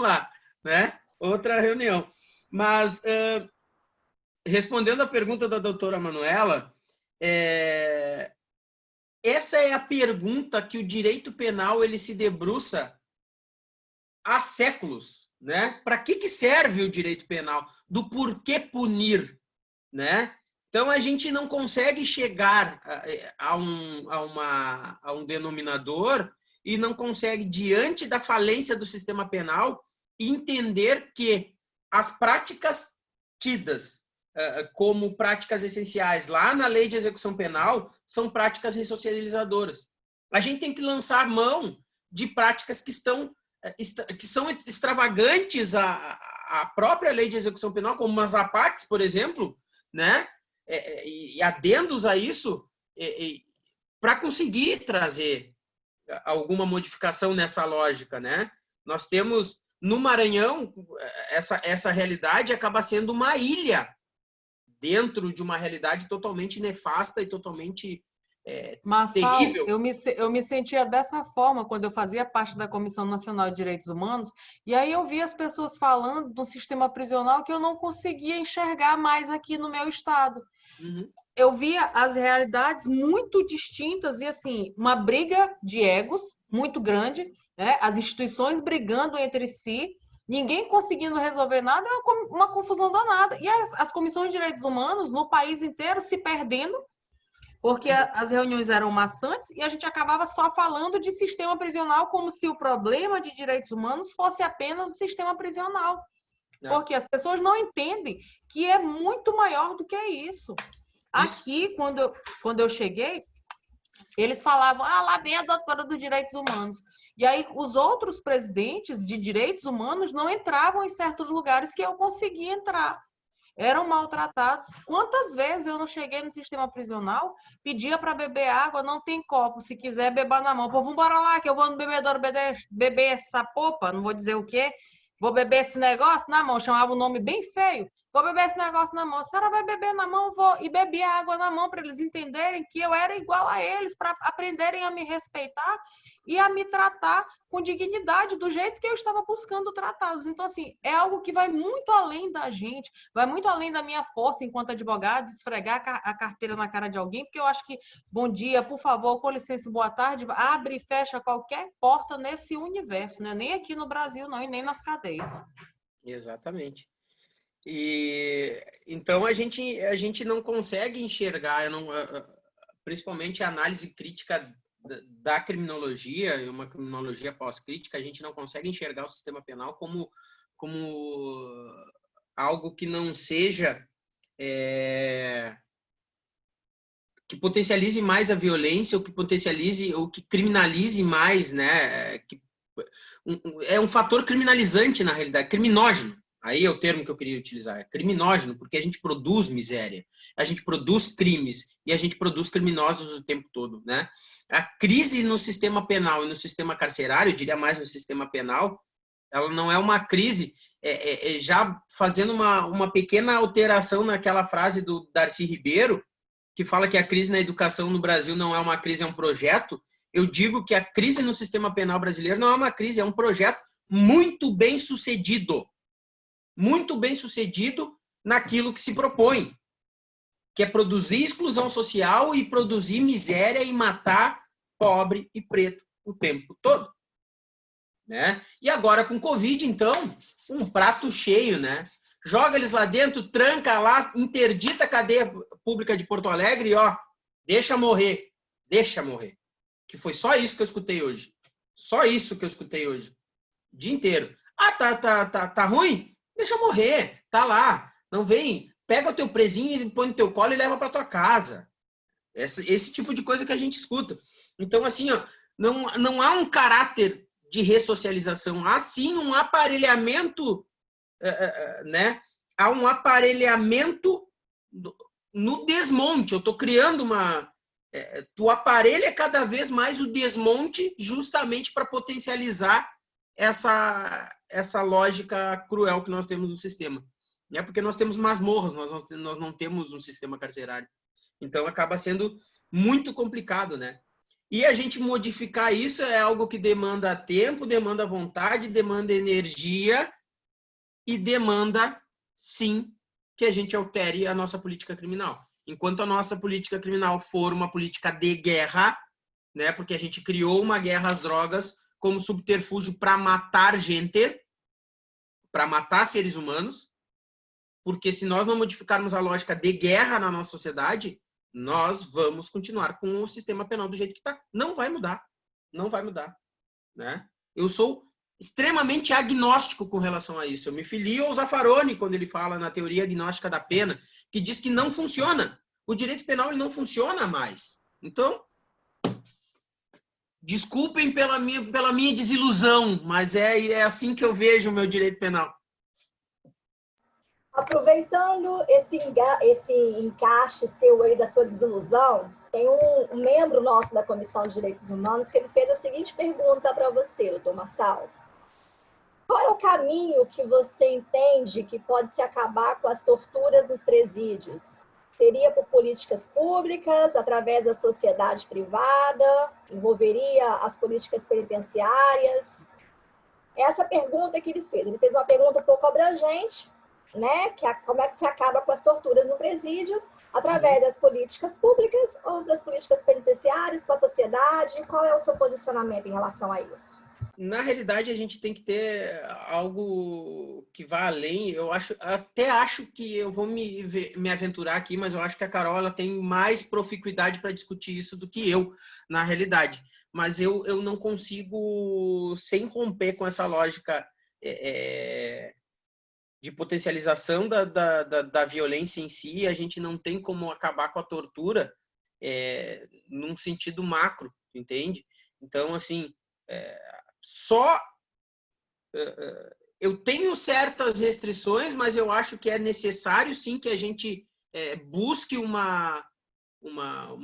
S4: lá, né? Outra reunião. Mas respondendo a pergunta da doutora Manuela, essa é a pergunta que o direito penal ele se debruça há séculos, né? Para que serve o direito penal? Do porquê punir, né? Então a gente não consegue chegar a um denominador e não consegue, diante da falência do sistema penal, entender que as práticas tidas como práticas essenciais lá na lei de execução penal são práticas ressocializadoras. A gente tem que lançar mão de práticas que são extravagantes à própria lei de execução penal, como as APACs, por exemplo, né? E adendos a isso, para conseguir trazer alguma modificação nessa lógica, né? Nós temos no Maranhão essa realidade acaba sendo uma ilha dentro de uma realidade totalmente nefasta e totalmente
S3: Marçal,
S4: terrível.
S3: eu me sentia dessa forma quando eu fazia parte da Comissão Nacional de Direitos Humanos, e aí eu via as pessoas falando do sistema prisional que eu não conseguia enxergar mais aqui no meu estado.
S4: Uhum.
S3: Eu via as realidades muito distintas e, assim, uma briga de egos muito grande, né? As instituições brigando entre si, ninguém conseguindo resolver nada, é uma confusão danada. E as comissões de direitos humanos no país inteiro se perdendo, porque as reuniões eram maçantes e a gente acabava só falando de sistema prisional como se o problema de direitos humanos fosse apenas o sistema prisional. Porque as pessoas não entendem que é muito maior do que isso. Aqui, quando eu cheguei, eles falavam, lá vem a doutora dos direitos humanos. E aí, os outros presidentes de direitos humanos não entravam em certos lugares que eu conseguia entrar. Eram maltratados. Quantas vezes eu não cheguei no sistema prisional, pedia para beber água, não tem copo, se quiser beber na mão. Pô, vamos embora lá, que eu vou no bebedouro beber essa popa, não vou dizer o quê. Vou beber esse negócio na mão, chamava um nome bem feio. vou beber esse negócio na mão. A senhora vai beber na mão, vou. E bebi a água na mão para eles entenderem que eu era igual a eles, para aprenderem a me respeitar e a me tratar com dignidade, do jeito que eu estava buscando tratá-los. Então, assim, é algo que vai muito além da gente, vai muito além da minha força enquanto advogado, esfregar a carteira na cara de alguém, porque eu acho que, bom dia, por favor, com licença, boa tarde, abre e fecha qualquer porta nesse universo, né? Nem aqui no Brasil, não, e nem nas cadeias.
S4: Exatamente. E então a gente não consegue enxergar, principalmente a análise crítica da criminologia, e uma criminologia pós-crítica, a gente não consegue enxergar o sistema penal como algo que não seja que potencialize mais a violência, ou que potencialize, ou que criminalize mais, né? É um fator criminalizante, na realidade, criminógeno. Aí é o termo que eu queria utilizar, é criminógeno, porque a gente produz miséria, a gente produz crimes e a gente produz criminosos o tempo todo, né? A crise no sistema penal e no sistema carcerário, eu diria mais no sistema penal, ela não é uma crise, já fazendo uma pequena alteração naquela frase do Darcy Ribeiro, que fala que a crise na educação no Brasil não é uma crise, é um projeto. Eu digo que a crise no sistema penal brasileiro não é uma crise, é um projeto muito bem sucedido naquilo que se propõe, que é produzir exclusão social e produzir miséria e matar pobre e preto o tempo todo, né? E agora com Covid, então, um prato cheio, né? Joga eles lá dentro, tranca lá, interdita a cadeia pública de Porto Alegre e, ó, deixa morrer. Que foi só isso que eu escutei hoje. Só isso que eu escutei hoje. O dia inteiro. Ah, tá ruim? Deixa morrer. Tá lá. Não vem. Pega o teu presinho e põe no teu colo e leva para tua casa. Esse tipo de coisa que a gente escuta. Então, assim, ó, não há um caráter de ressocialização. Há, sim, um aparelhamento, né? Há um aparelhamento no desmonte. Eu estou criando tu aparelha cada vez mais o desmonte justamente para potencializar essa lógica cruel que nós temos no sistema. Né? Porque nós temos masmorras, nós não temos um sistema carcerário. Então, acaba sendo muito complicado, né? E a gente modificar isso é algo que demanda tempo, demanda vontade, demanda energia e demanda, sim, que a gente altere a nossa política criminal. Enquanto a nossa política criminal for uma política de guerra, né, porque a gente criou uma guerra às drogas como subterfúgio para matar gente, para matar seres humanos, porque se nós não modificarmos a lógica de guerra na nossa sociedade, nós vamos continuar com o sistema penal do jeito que está. Não vai mudar. Né? Eu sou extremamente agnóstico com relação a isso. Eu me filio ao Zaffaroni quando ele fala na teoria agnóstica da pena, que diz que não funciona. O direito penal ele não funciona mais. Então, desculpem pela minha desilusão, mas é assim que eu vejo o meu direito penal.
S1: Aproveitando esse encaixe seu aí da sua desilusão, tem um membro nosso da Comissão de Direitos Humanos que ele fez a seguinte pergunta para você, doutor Marçal. Qual é o caminho que você entende que pode se acabar com as torturas nos presídios? Seria por políticas públicas, através da sociedade privada? Envolveria as políticas penitenciárias? Essa pergunta que ele fez. Ele fez uma pergunta um pouco abrangente, né? Como é que se acaba com as torturas no presídios? Através das políticas públicas ou das políticas penitenciárias, com a sociedade? Qual é o seu posicionamento em relação a isso?
S4: Na realidade, a gente tem que ter algo que vá além. Até acho que eu vou me aventurar aqui, mas eu acho que a Carol ela tem mais proficuidade para discutir isso do que eu, na realidade. Mas eu não consigo, sem romper com essa lógica de potencialização da violência em si, a gente não tem como acabar com a tortura num sentido macro, entende? Então, assim, eu tenho certas restrições, mas eu acho que é necessário, sim, que a gente busque uma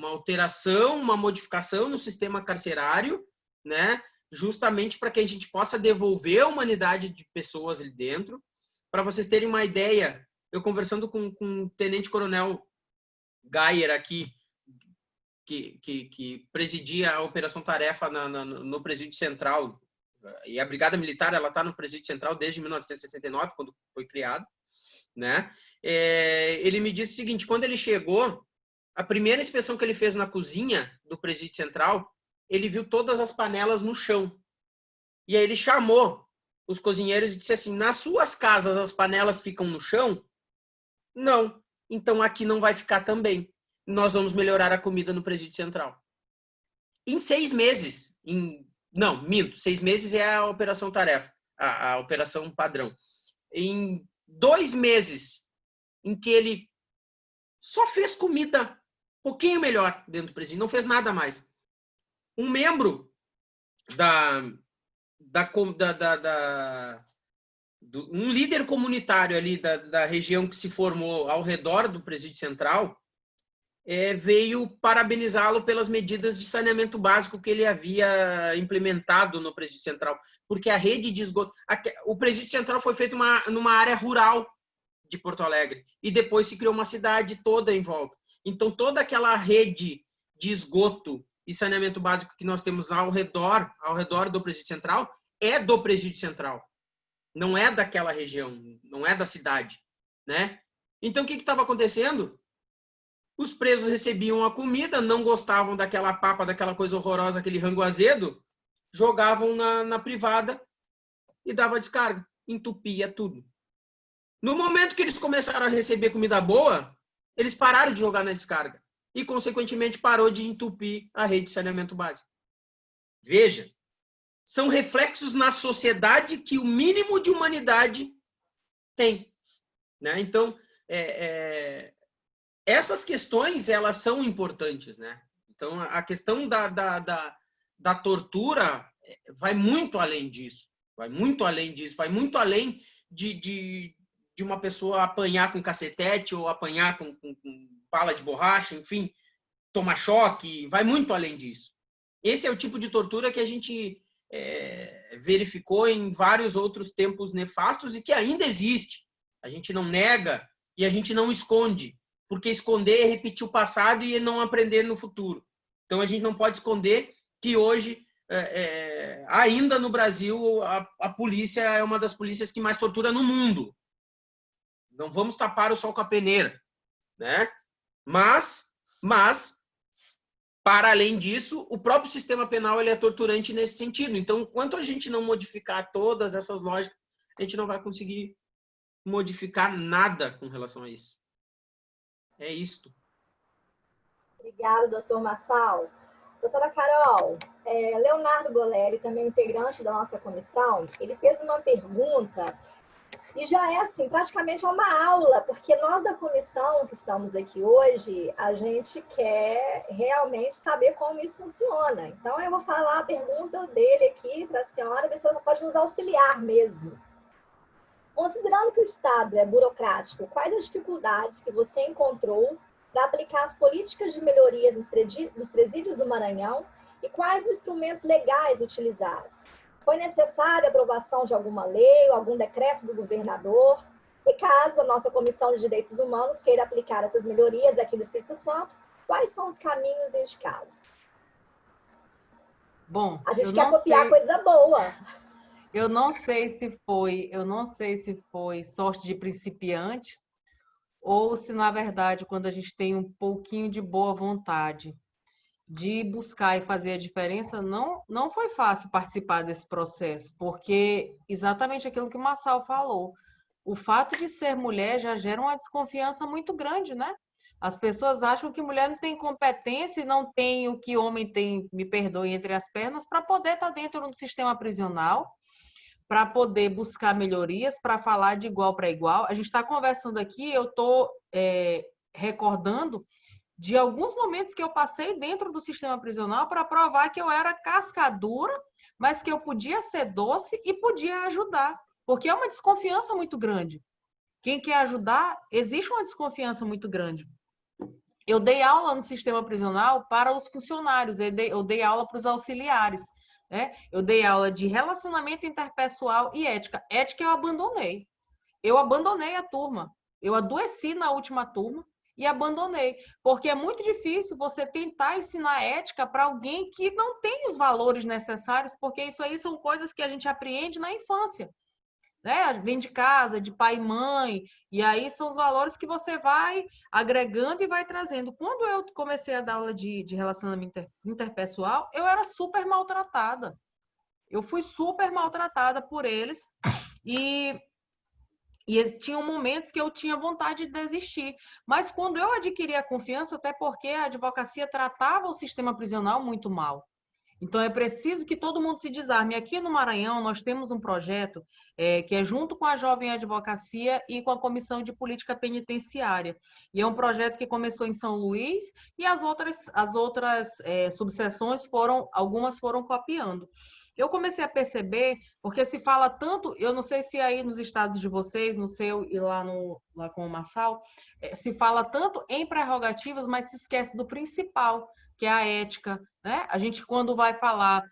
S4: alteração, uma modificação no sistema carcerário, né? Justamente para que a gente possa devolver a humanidade de pessoas ali dentro. Para vocês terem uma ideia, eu conversando com o tenente-coronel Gayer aqui, que presidia a Operação Tarefa no Presídio Central, e a Brigada Militar ela está no Presídio Central desde 1969, quando foi criado, né? Ele me disse o seguinte: quando ele chegou, a primeira inspeção que ele fez na cozinha do Presídio Central, ele viu todas as panelas no chão. E aí ele chamou os cozinheiros e disse assim: nas suas casas as panelas ficam no chão? Não. Então aqui não vai ficar também. Nós vamos melhorar a comida no Presídio Central. Em 6 meses, não, minto, 6 meses é a Operação Tarefa, a Operação Padrão. Em 2 meses, em que ele só fez comida um pouquinho melhor dentro do presídio, não fez nada mais. Um membro um líder comunitário ali da região que se formou ao redor do Presídio Central, veio parabenizá-lo pelas medidas de saneamento básico que ele havia implementado no Presídio Central, porque a rede de esgoto... O Presídio Central foi feito numa área rural de Porto Alegre, e depois se criou uma cidade toda em volta. Então, toda aquela rede de esgoto e saneamento básico que nós temos ao redor do Presídio Central, é do Presídio Central. Não é daquela região, não é da cidade, né? Então, o que estava acontecendo? Os presos recebiam a comida, não gostavam daquela papa, daquela coisa horrorosa, aquele rango azedo, jogavam na privada e dava descarga, entupia tudo. No momento que eles começaram a receber comida boa, eles pararam de jogar na descarga e, consequentemente, parou de entupir a rede de saneamento básico. Veja, são reflexos na sociedade que o mínimo de humanidade tem, né? Então, essas questões, elas são importantes, né? Então, a questão da tortura vai muito além disso. Vai muito além de uma pessoa apanhar com cacetete ou apanhar com bala de borracha, enfim, tomar choque, vai muito além disso. Esse é o tipo de tortura que a gente verificou em vários outros tempos nefastos e que ainda existe. A gente não nega e a gente não esconde, porque esconder é repetir o passado e não aprender no futuro. Então, a gente não pode esconder que hoje, ainda no Brasil, a polícia é uma das polícias que mais tortura no mundo. Não vamos tapar o sol com a peneira, né? Mas, para além disso, o próprio sistema penal ele é torturante nesse sentido. Então, enquanto a gente não modificar todas essas lógicas, a gente não vai conseguir modificar nada com relação a isso. É isto.
S1: Obrigada, doutor Massal. Doutora Carol, Leonardo Goleri, também integrante da nossa comissão, ele fez uma pergunta e já é assim, praticamente uma aula, porque nós da comissão que estamos aqui hoje, a gente quer realmente saber como isso funciona. Então, eu vou falar a pergunta dele aqui para a senhora, ver se ela pode nos auxiliar mesmo. Considerando que o Estado é burocrático, quais as dificuldades que você encontrou para aplicar as políticas de melhorias nos presídios do Maranhão e quais os instrumentos legais utilizados? Foi necessária a aprovação de alguma lei ou algum decreto do governador? E caso a nossa Comissão de Direitos Humanos queira aplicar essas melhorias aqui no Espírito Santo, quais são os caminhos indicados?
S3: Bom,
S1: a gente quer copiar coisa boa.
S3: Eu não sei se foi sorte de principiante ou se, na verdade, quando a gente tem um pouquinho de boa vontade de buscar e fazer a diferença, não foi fácil participar desse processo, porque exatamente aquilo que o Massal falou, o fato de ser mulher já gera uma desconfiança muito grande, né? As pessoas acham que mulher não tem competência e não tem o que homem tem, me perdoe, entre as pernas, para poder estar dentro do sistema prisional, para poder buscar melhorias, para falar de igual para igual. A gente está conversando aqui, eu estou recordando de alguns momentos que eu passei dentro do sistema prisional para provar que eu era cascadura, mas que eu podia ser doce e podia ajudar, porque é uma desconfiança muito grande. Quem quer ajudar, existe uma desconfiança muito grande. Eu dei aula no sistema prisional para os funcionários, eu dei aula para os auxiliares, né? Eu dei aula de relacionamento interpessoal e ética. Ética eu abandonei a turma. Eu adoeci na última turma e abandonei, porque é muito difícil você tentar ensinar ética para alguém que não tem os valores necessários, porque isso aí são coisas que a gente aprende na infância, né? Vem de casa, de pai e mãe, e aí são os valores que você vai agregando e vai trazendo. Quando eu comecei a dar aula de relacionamento interpessoal, eu era super maltratada. Eu fui super maltratada por eles e tinham momentos que eu tinha vontade de desistir. Mas quando eu adquiri a confiança, até porque a advocacia tratava o sistema prisional muito mal. Então, é preciso que todo mundo se desarme. Aqui no Maranhão, nós temos um projeto que é junto com a Jovem Advocacia e com a Comissão de Política Penitenciária. E é um projeto que começou em São Luís e as outras subseções algumas foram copiando. Eu comecei a perceber, porque se fala tanto, eu não sei se aí nos estados de vocês, no seu e lá com o Marçal, se fala tanto em prerrogativas, mas se esquece do principal, que é a ética, né? A gente, quando vai falar,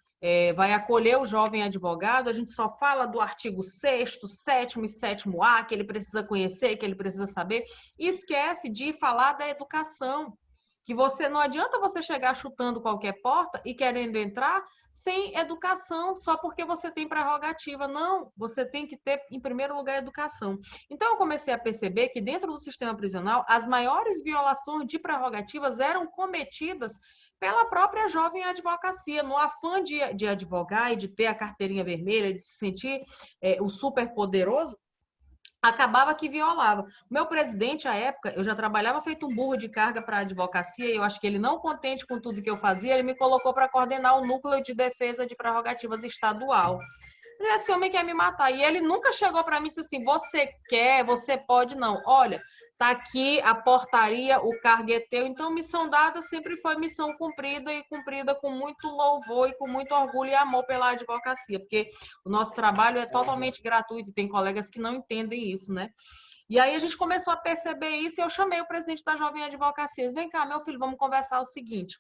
S3: vai acolher o jovem advogado, a gente só fala do artigo 6º, 7º e 7º-A, que ele precisa conhecer, que ele precisa saber, e esquece de falar da educação, que você não adianta você chegar chutando qualquer porta e querendo entrar sem educação, só porque você tem prerrogativa. Não, você tem que ter, em primeiro lugar, educação. Então, eu comecei a perceber que dentro do sistema prisional, as maiores violações de prerrogativas eram cometidas pela própria jovem advocacia, no afã de advogar e de ter a carteirinha vermelha, de se sentir o superpoderoso, acabava que violava. O meu presidente, à época, eu já trabalhava feito um burro de carga para a advocacia e eu acho que ele, não contente com tudo que eu fazia, ele me colocou para coordenar o núcleo de defesa de prerrogativas estadual. Esse homem quer me matar. E ele nunca chegou para mim e disse assim, você quer, você pode, não. Olha, tá aqui a portaria, o cargo é teu. Então, missão dada sempre foi missão cumprida e cumprida com muito louvor e com muito orgulho e amor pela advocacia, porque o nosso trabalho é totalmente gratuito. Tem colegas que não entendem isso, né? E aí a gente começou a perceber isso e eu chamei o presidente da Jovem Advocacia. Vem cá, meu filho, vamos conversar o seguinte.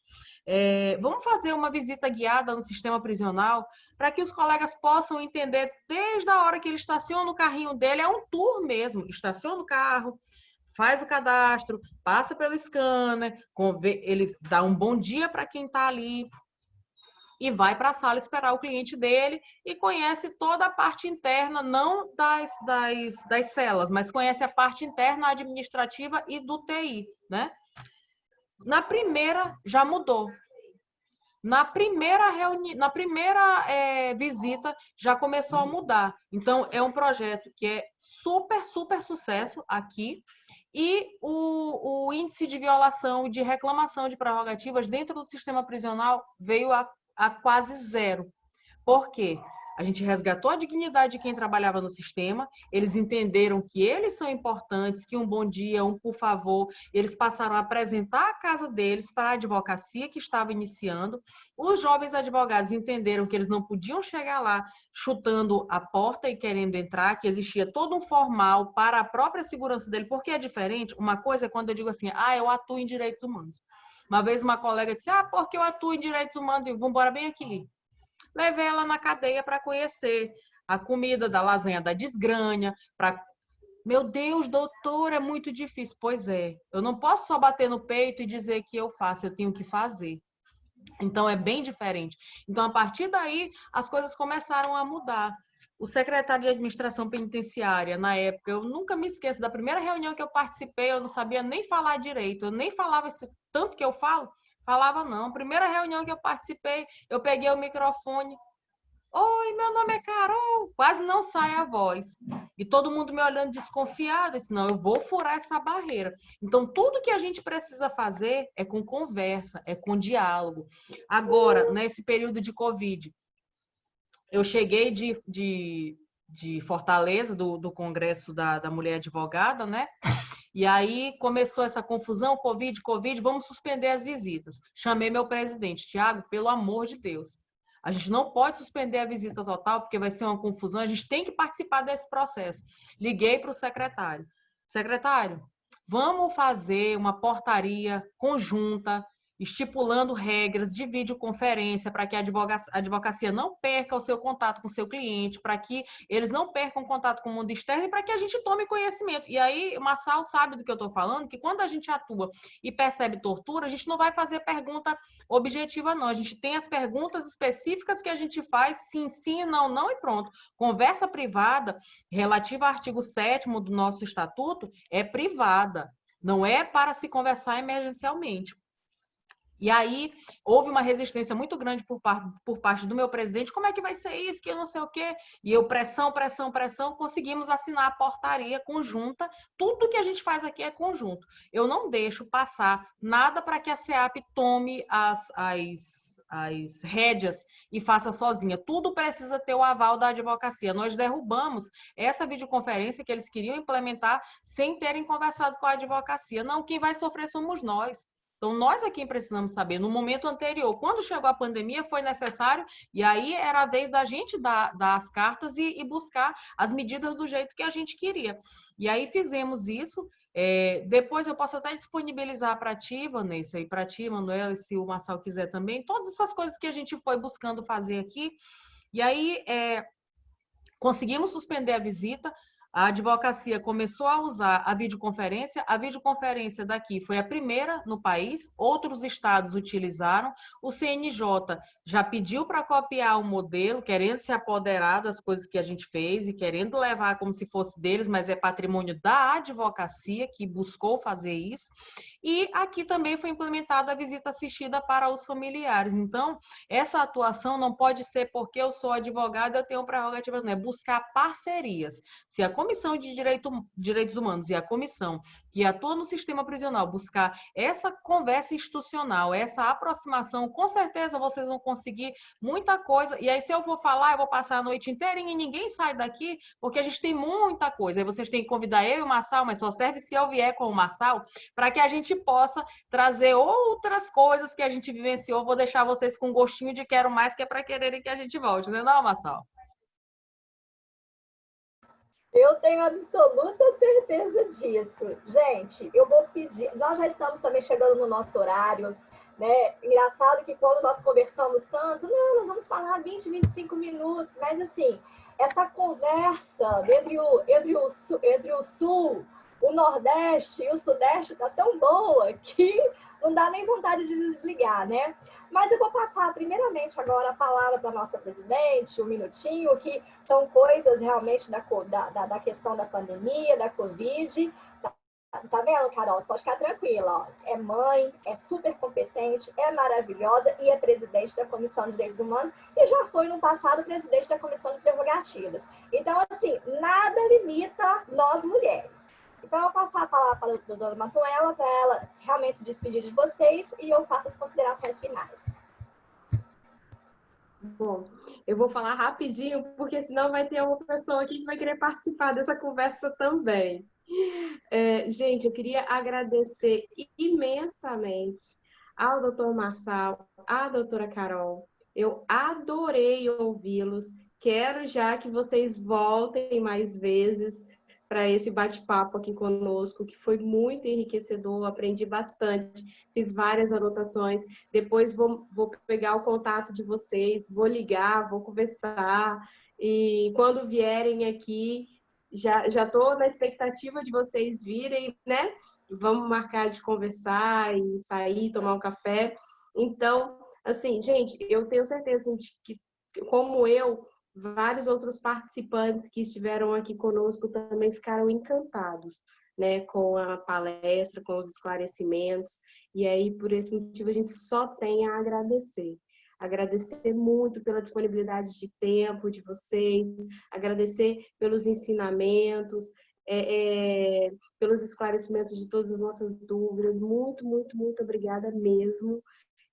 S3: Vamos fazer uma visita guiada no sistema prisional para que os colegas possam entender desde a hora que ele estaciona o carrinho dele, é um tour mesmo, estaciona o carro, faz o cadastro, passa pelo scanner, ele dá um bom dia para quem está ali, e vai para a sala esperar o cliente dele e conhece toda a parte interna, não das celas, mas conhece a parte interna administrativa e do TI, né? Na primeira, já mudou. Na primeira visita, já começou a mudar. Então, é um projeto que é super, super sucesso aqui. E o índice de violação e de reclamação de prerrogativas dentro do sistema prisional veio a quase zero. Por quê? A gente resgatou a dignidade de quem trabalhava no sistema, eles entenderam que eles são importantes, que um bom dia, um por favor, eles passaram a apresentar a casa deles para a advocacia que estava iniciando. Os jovens advogados entenderam que eles não podiam chegar lá chutando a porta e querendo entrar, que existia todo um formal para a própria segurança dele, porque é diferente. Uma coisa é quando eu digo assim, eu atuo em direitos humanos. Uma vez uma colega disse, porque eu atuo em direitos humanos, e vamos embora bem aqui. Levei ela na cadeia para conhecer a comida da lasanha da desgranha. Meu Deus, doutor, é muito difícil. Pois é, eu não posso só bater no peito e dizer que eu faço, eu tenho que fazer. Então, é bem diferente. Então, a partir daí, as coisas começaram a mudar. O secretário de administração penitenciária, na época, eu nunca me esqueço da primeira reunião que eu participei, eu não sabia nem falar direito, eu nem falava isso tanto que eu falava não. Primeira reunião que eu participei, eu peguei o microfone. Oi, meu nome é Carol. Quase não sai a voz. E todo mundo me olhando desconfiado. Eu disse, não, eu vou furar essa barreira. Então, tudo que a gente precisa fazer é com conversa, é com diálogo. Agora, nesse período de Covid, eu cheguei de Fortaleza, do Congresso da Mulher Advogada, né? E aí começou essa confusão, Covid, vamos suspender as visitas. Chamei meu presidente, Tiago, pelo amor de Deus. A gente não pode suspender a visita total, porque vai ser uma confusão, a gente tem que participar desse processo. Liguei para o secretário. Secretário, vamos fazer uma portaria conjunta estipulando regras de videoconferência para que a advocacia não perca o seu contato com o seu cliente, para que eles não percam contato com o mundo externo e para que a gente tome conhecimento. E aí, o Marçal sabe do que eu estou falando, que quando a gente atua e percebe tortura, a gente não vai fazer pergunta objetiva, não. A gente tem as perguntas específicas que a gente faz, sim, sim, não, não e pronto. Conversa privada relativa ao artigo 7º do nosso estatuto é privada, não é para se conversar emergencialmente. E aí, houve uma resistência muito grande por parte do meu presidente, como é que vai ser isso, que eu não sei o quê. E eu, pressão, conseguimos assinar a portaria conjunta. Tudo que a gente faz aqui é conjunto. Eu não deixo passar nada para que a SEAP tome as rédeas e faça sozinha. Tudo precisa ter o aval da advocacia. Nós derrubamos essa videoconferência que eles queriam implementar sem terem conversado com a advocacia. Não, quem vai sofrer somos nós. Então, nós é quem precisamos saber. No momento anterior, quando chegou a pandemia, foi necessário, e aí era a vez da gente dar as cartas e buscar as medidas do jeito que a gente queria. E aí fizemos isso. Depois eu posso até disponibilizar para ti, Vanessa, e para ti, Manuela, se o Marçal quiser também, todas essas coisas que a gente foi buscando fazer aqui. E aí conseguimos suspender a visita. A advocacia começou a usar a videoconferência daqui foi a primeira no país, outros estados utilizaram, o CNJ já pediu para copiar o modelo, querendo se apoderar das coisas que a gente fez e querendo levar como se fosse deles, mas é patrimônio da advocacia que buscou fazer isso, e aqui também foi implementada a visita assistida para os familiares. Então, essa atuação não pode ser porque eu sou advogada, eu tenho prerrogativas, não, é buscar parcerias. Se a Comissão de Direitos Humanos e a comissão que atua no sistema prisional buscar essa conversa institucional, essa aproximação, com certeza vocês vão conseguir muita coisa. E aí, se eu vou falar, eu vou passar a noite inteirinha e ninguém sai daqui, porque a gente tem muita coisa. Aí vocês têm que convidar eu e o Marçal, mas só serve se eu vier com o Marçal, para que a gente possa trazer outras coisas que a gente vivenciou. Vou deixar vocês com um gostinho de quero mais, que é para quererem que a gente volte, não é não, Marçal?
S1: Eu tenho absoluta certeza disso. Gente, eu vou pedir. Nós já estamos também chegando no nosso horário, né? Engraçado que quando nós conversamos tanto, não, nós vamos falar 20, 25 minutos, mas assim, essa conversa entre o Sul, o Nordeste e o Sudeste tá tão boa que não dá nem vontade de desligar, né? Mas eu vou passar primeiramente agora a palavra para a nossa presidente, um minutinho, que são coisas realmente da questão da pandemia, da Covid. Tá vendo, Carol? Você pode ficar tranquila. Ó. É mãe, é super competente, é maravilhosa e é presidente da Comissão de Direitos Humanos e já foi no passado presidente da Comissão de Prerrogativas. Então, assim, nada limita nós mulheres. Então, eu vou passar a palavra para a doutora Manuela para ela realmente se despedir de vocês e eu faço as considerações finais.
S2: Bom, eu vou falar rapidinho, porque senão vai ter uma pessoa aqui que vai querer participar dessa conversa também. Gente, eu queria agradecer imensamente ao doutor Marçal, à doutora Carol. Eu adorei ouvi-los. Quero já que vocês voltem mais vezes para esse bate-papo aqui conosco, que foi muito enriquecedor, aprendi bastante, fiz várias anotações. Depois vou pegar o contato de vocês, vou ligar, vou conversar. E quando vierem aqui, já estou na expectativa de vocês virem, né? Vamos marcar de conversar e sair, tomar um café. Então, assim, gente, eu tenho certeza de que, como eu, vários outros participantes que estiveram aqui conosco também ficaram encantados, né, com a palestra, com os esclarecimentos. E aí, por esse motivo, a gente só tem a agradecer. Agradecer muito pela disponibilidade de tempo de vocês, agradecer pelos ensinamentos, pelos esclarecimentos de todas as nossas dúvidas. Muito, muito, muito obrigada mesmo.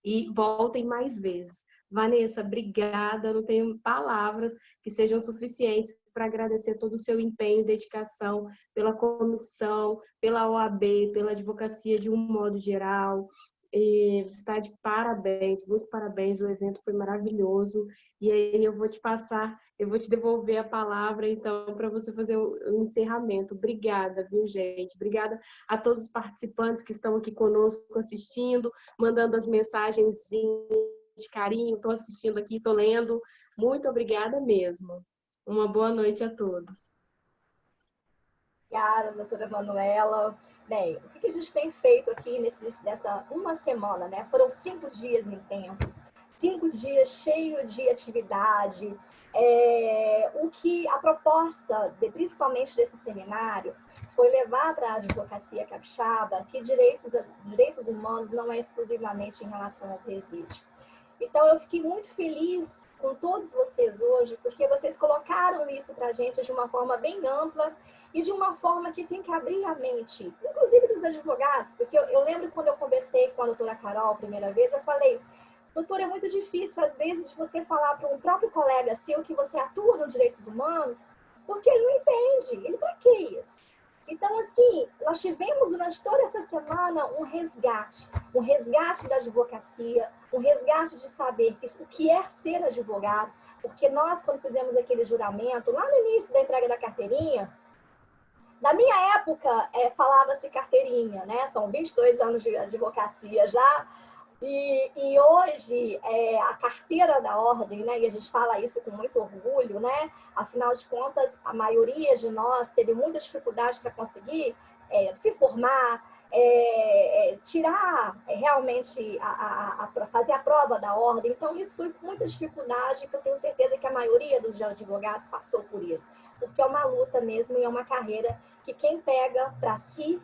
S2: E voltem mais vezes. Vanessa, obrigada. Não tenho palavras que sejam suficientes para agradecer todo o seu empenho e dedicação pela comissão, pela OAB, pela advocacia de um modo geral. E você está de parabéns, muito parabéns, o evento foi maravilhoso. E aí eu vou te devolver a palavra, então, para você fazer o encerramento. Obrigada, viu, gente? Obrigada a todos os participantes que estão aqui conosco assistindo, mandando as mensagens de carinho. Estou assistindo aqui, estou lendo. Muito obrigada mesmo. Uma boa noite a todos.
S1: Obrigada, doutora Manuela. Bem, o que a gente tem feito aqui nessa uma semana, né? Foram 5 dias intensos, 5 dias cheios de atividade. O que a proposta, principalmente desse seminário, foi levar para a advocacia capixaba que direitos humanos não é exclusivamente em relação ao presídio. Então, eu fiquei muito feliz com todos vocês hoje, porque vocês colocaram isso para a gente de uma forma bem ampla e de uma forma que tem que abrir a mente, inclusive dos advogados, porque eu lembro quando eu conversei com a doutora Carol a primeira vez, eu falei, doutora, é muito difícil, às vezes, de você falar para um próprio colega seu que você atua nos direitos humanos, porque ele não entende, ele para que isso? Então, assim, nós tivemos durante toda essa semana um resgate da advocacia, um resgate de saber o que é ser advogado, porque nós, quando fizemos aquele juramento, lá no início da entrega da carteirinha, na minha época, falava-se carteirinha, né? São 22 anos de advocacia já, e hoje, a carteira da ordem, né, e a gente fala isso com muito orgulho, né, afinal de contas, a maioria de nós teve muita dificuldade para conseguir se formar, tirar realmente, fazer a prova da ordem. Então, isso foi com muita dificuldade, que eu tenho certeza que a maioria dos advogados passou por isso, porque é uma luta mesmo e é uma carreira que quem pega para si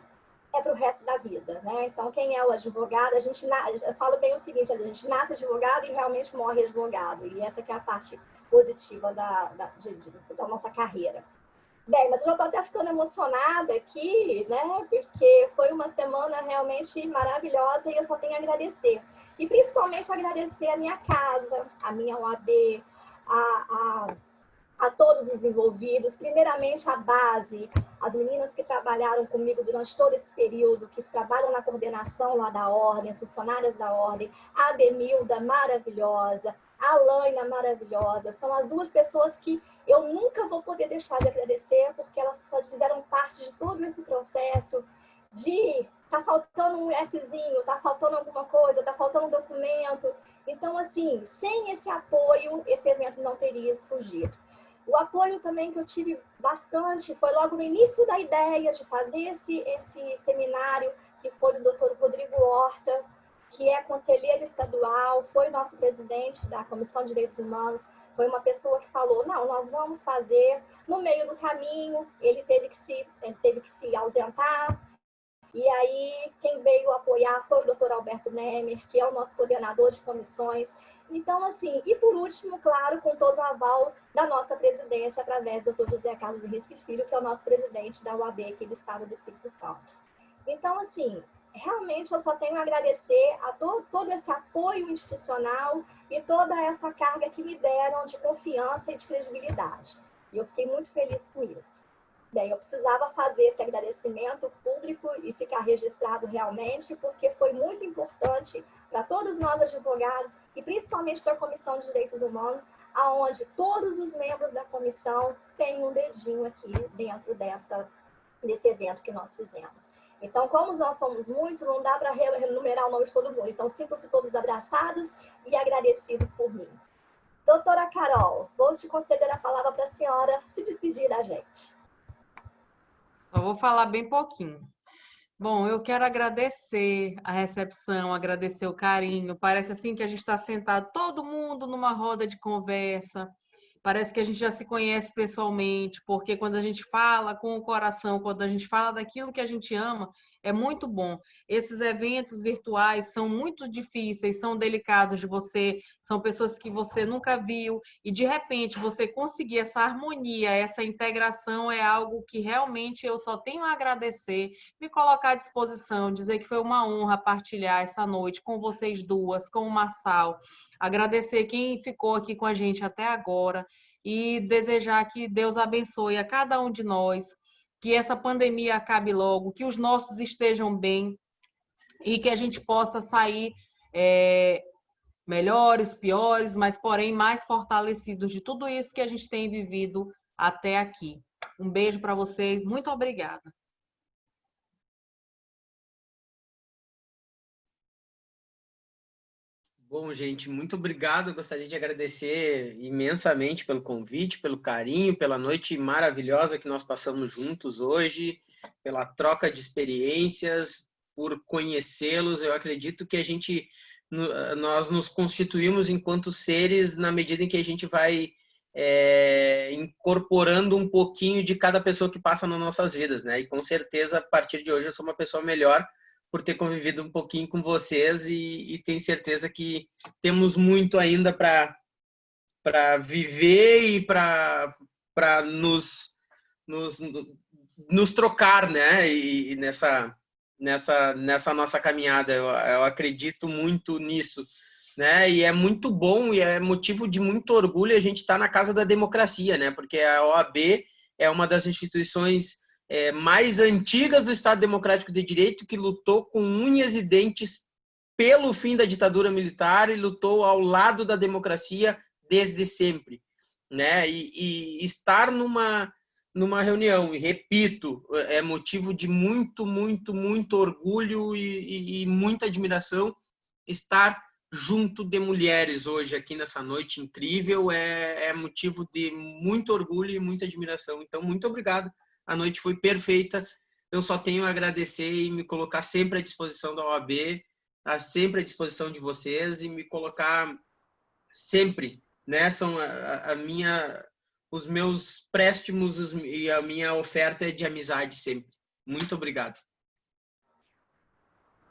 S1: é para o resto da vida, né? Então, quem é o advogado, eu falo bem o seguinte, a gente nasce advogado e realmente morre advogado, e essa que é a parte positiva da nossa carreira. Bem, mas eu já estou até ficando emocionada aqui, né? Porque foi uma semana realmente maravilhosa e eu só tenho a agradecer. E principalmente agradecer a minha casa, a minha OAB, a todos os envolvidos, primeiramente a base, as meninas que trabalharam comigo durante todo esse período, que trabalham na coordenação lá da Ordem, as funcionárias da Ordem, a Ademilda, maravilhosa, a Laina, maravilhosa, são as duas pessoas que eu nunca vou poder deixar de agradecer, porque elas fizeram parte de todo esse processo de tá faltando um Szinho, tá faltando alguma coisa, tá faltando um documento. Então, assim, sem esse apoio, esse evento não teria surgido. O apoio também que eu tive bastante foi logo no início da ideia de fazer esse seminário, que foi do Dr. Rodrigo Horta, que é conselheiro estadual, foi nosso presidente da Comissão de Direitos Humanos, foi uma pessoa que falou, não, nós vamos fazer. No meio do caminho, ele teve que se ausentar, e aí quem veio apoiar foi o Dr. Alberto Nemer, que é o nosso coordenador de comissões. Então, assim, e por último, claro, com todo o aval da nossa presidência, através do Dr. José Carlos Henrique Filho, que é o nosso presidente da UAB aqui do Estado do Espírito Santo. Então, assim, realmente eu só tenho a agradecer a todo esse apoio institucional e toda essa carga que me deram de confiança e de credibilidade. E eu fiquei muito feliz com isso. Bem, eu precisava fazer esse agradecimento público e ficar registrado realmente, porque foi muito importante para todos nós advogados e principalmente para a Comissão de Direitos Humanos, aonde todos os membros da comissão têm um dedinho aqui dentro desse evento que nós fizemos. Então, como nós somos muito, não dá para renumerar o nome de todo mundo. Então, sintam-se todos abraçados e agradecidos por mim. Doutora Carol, vou te conceder a palavra para a senhora se despedir da gente.
S3: Só vou falar bem pouquinho. Bom, eu quero agradecer a recepção, agradecer o carinho. Parece assim que a gente está sentado todo mundo numa roda de conversa. Parece que a gente já se conhece pessoalmente, porque quando a gente fala com o coração, quando a gente fala daquilo que a gente ama, é muito bom. Esses eventos virtuais são muito difíceis, são delicados de você, são pessoas que você nunca viu, e de repente você conseguir essa harmonia, essa integração é algo que realmente eu só tenho a agradecer, me colocar à disposição, dizer que foi uma honra partilhar essa noite com vocês duas, com o Marçal, agradecer quem ficou aqui com a gente até agora e desejar que Deus abençoe a cada um de nós, que essa pandemia acabe logo, que os nossos estejam bem e que a gente possa sair melhores, piores, mas porém mais fortalecidos de tudo isso que a gente tem vivido até aqui. Um beijo para vocês, muito obrigada.
S4: Bom, gente, muito obrigado. Eu gostaria de agradecer imensamente pelo convite, pelo carinho, pela noite maravilhosa que nós passamos juntos hoje, pela troca de experiências, por conhecê-los. Eu acredito que nós nos constituímos enquanto seres na medida em que a gente vai incorporando um pouquinho de cada pessoa que passa nas nossas vidas, né? E com certeza, a partir de hoje, eu sou uma pessoa melhor por ter convivido um pouquinho com vocês e tenho certeza que temos muito ainda para viver e para nos trocar, né? E nessa nossa caminhada, eu acredito muito nisso, né? E é muito bom e é motivo de muito orgulho a gente estar na casa da democracia, né? Porque a OAB é uma das instituições mais antigas do Estado Democrático de Direito, que lutou com unhas e dentes pelo fim da ditadura militar e lutou ao lado da democracia desde sempre, né? E estar numa reunião, e repito, é motivo de muito, muito, muito orgulho e muita admiração estar junto de mulheres hoje aqui nessa noite incrível, é motivo de muito orgulho e muita admiração. Então, muito obrigado. A noite foi perfeita. Eu só tenho a agradecer e me colocar sempre à disposição da OAB, sempre à disposição de vocês e me colocar sempre, né? São os meus préstimos e a minha oferta é de amizade sempre. Muito obrigado.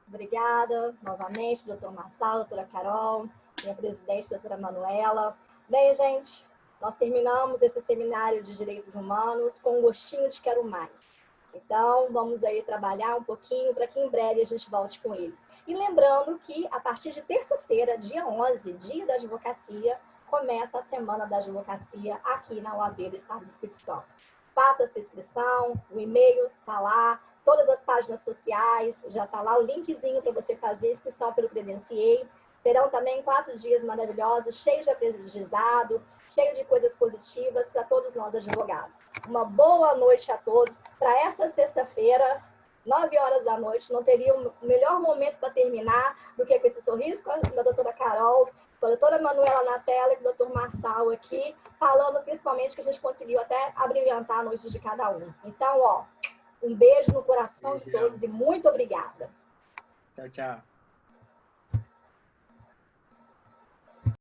S1: Obrigada novamente, doutor Marçal, doutora Carol, minha presidente, doutora Manuela. Bem, gente, nós terminamos esse seminário de direitos humanos com um gostinho de quero mais. Então, vamos aí trabalhar um pouquinho para que em breve a gente volte com ele. E lembrando que, a partir de terça-feira, dia 11, dia da advocacia, começa a Semana da Advocacia aqui na OAB do Estado do Espírito Santo. Faça a sua inscrição, o e-mail está lá, todas as páginas sociais, já está lá o linkzinho para você fazer a inscrição pelo Credenciei. Terão também 4 dias maravilhosos, cheios de aprendizado, cheio de coisas positivas para todos nós advogados. Uma boa noite a todos. Para essa sexta-feira, 9 horas da noite, não teria um melhor momento para terminar do que com esse sorriso com a doutora Carol, com a doutora Manuela na tela e com o doutor Marçal aqui, falando principalmente que a gente conseguiu até abrilhantar a noite de cada um. Então, um beijo no coração de todos e muito obrigada.
S4: Tchau, tchau.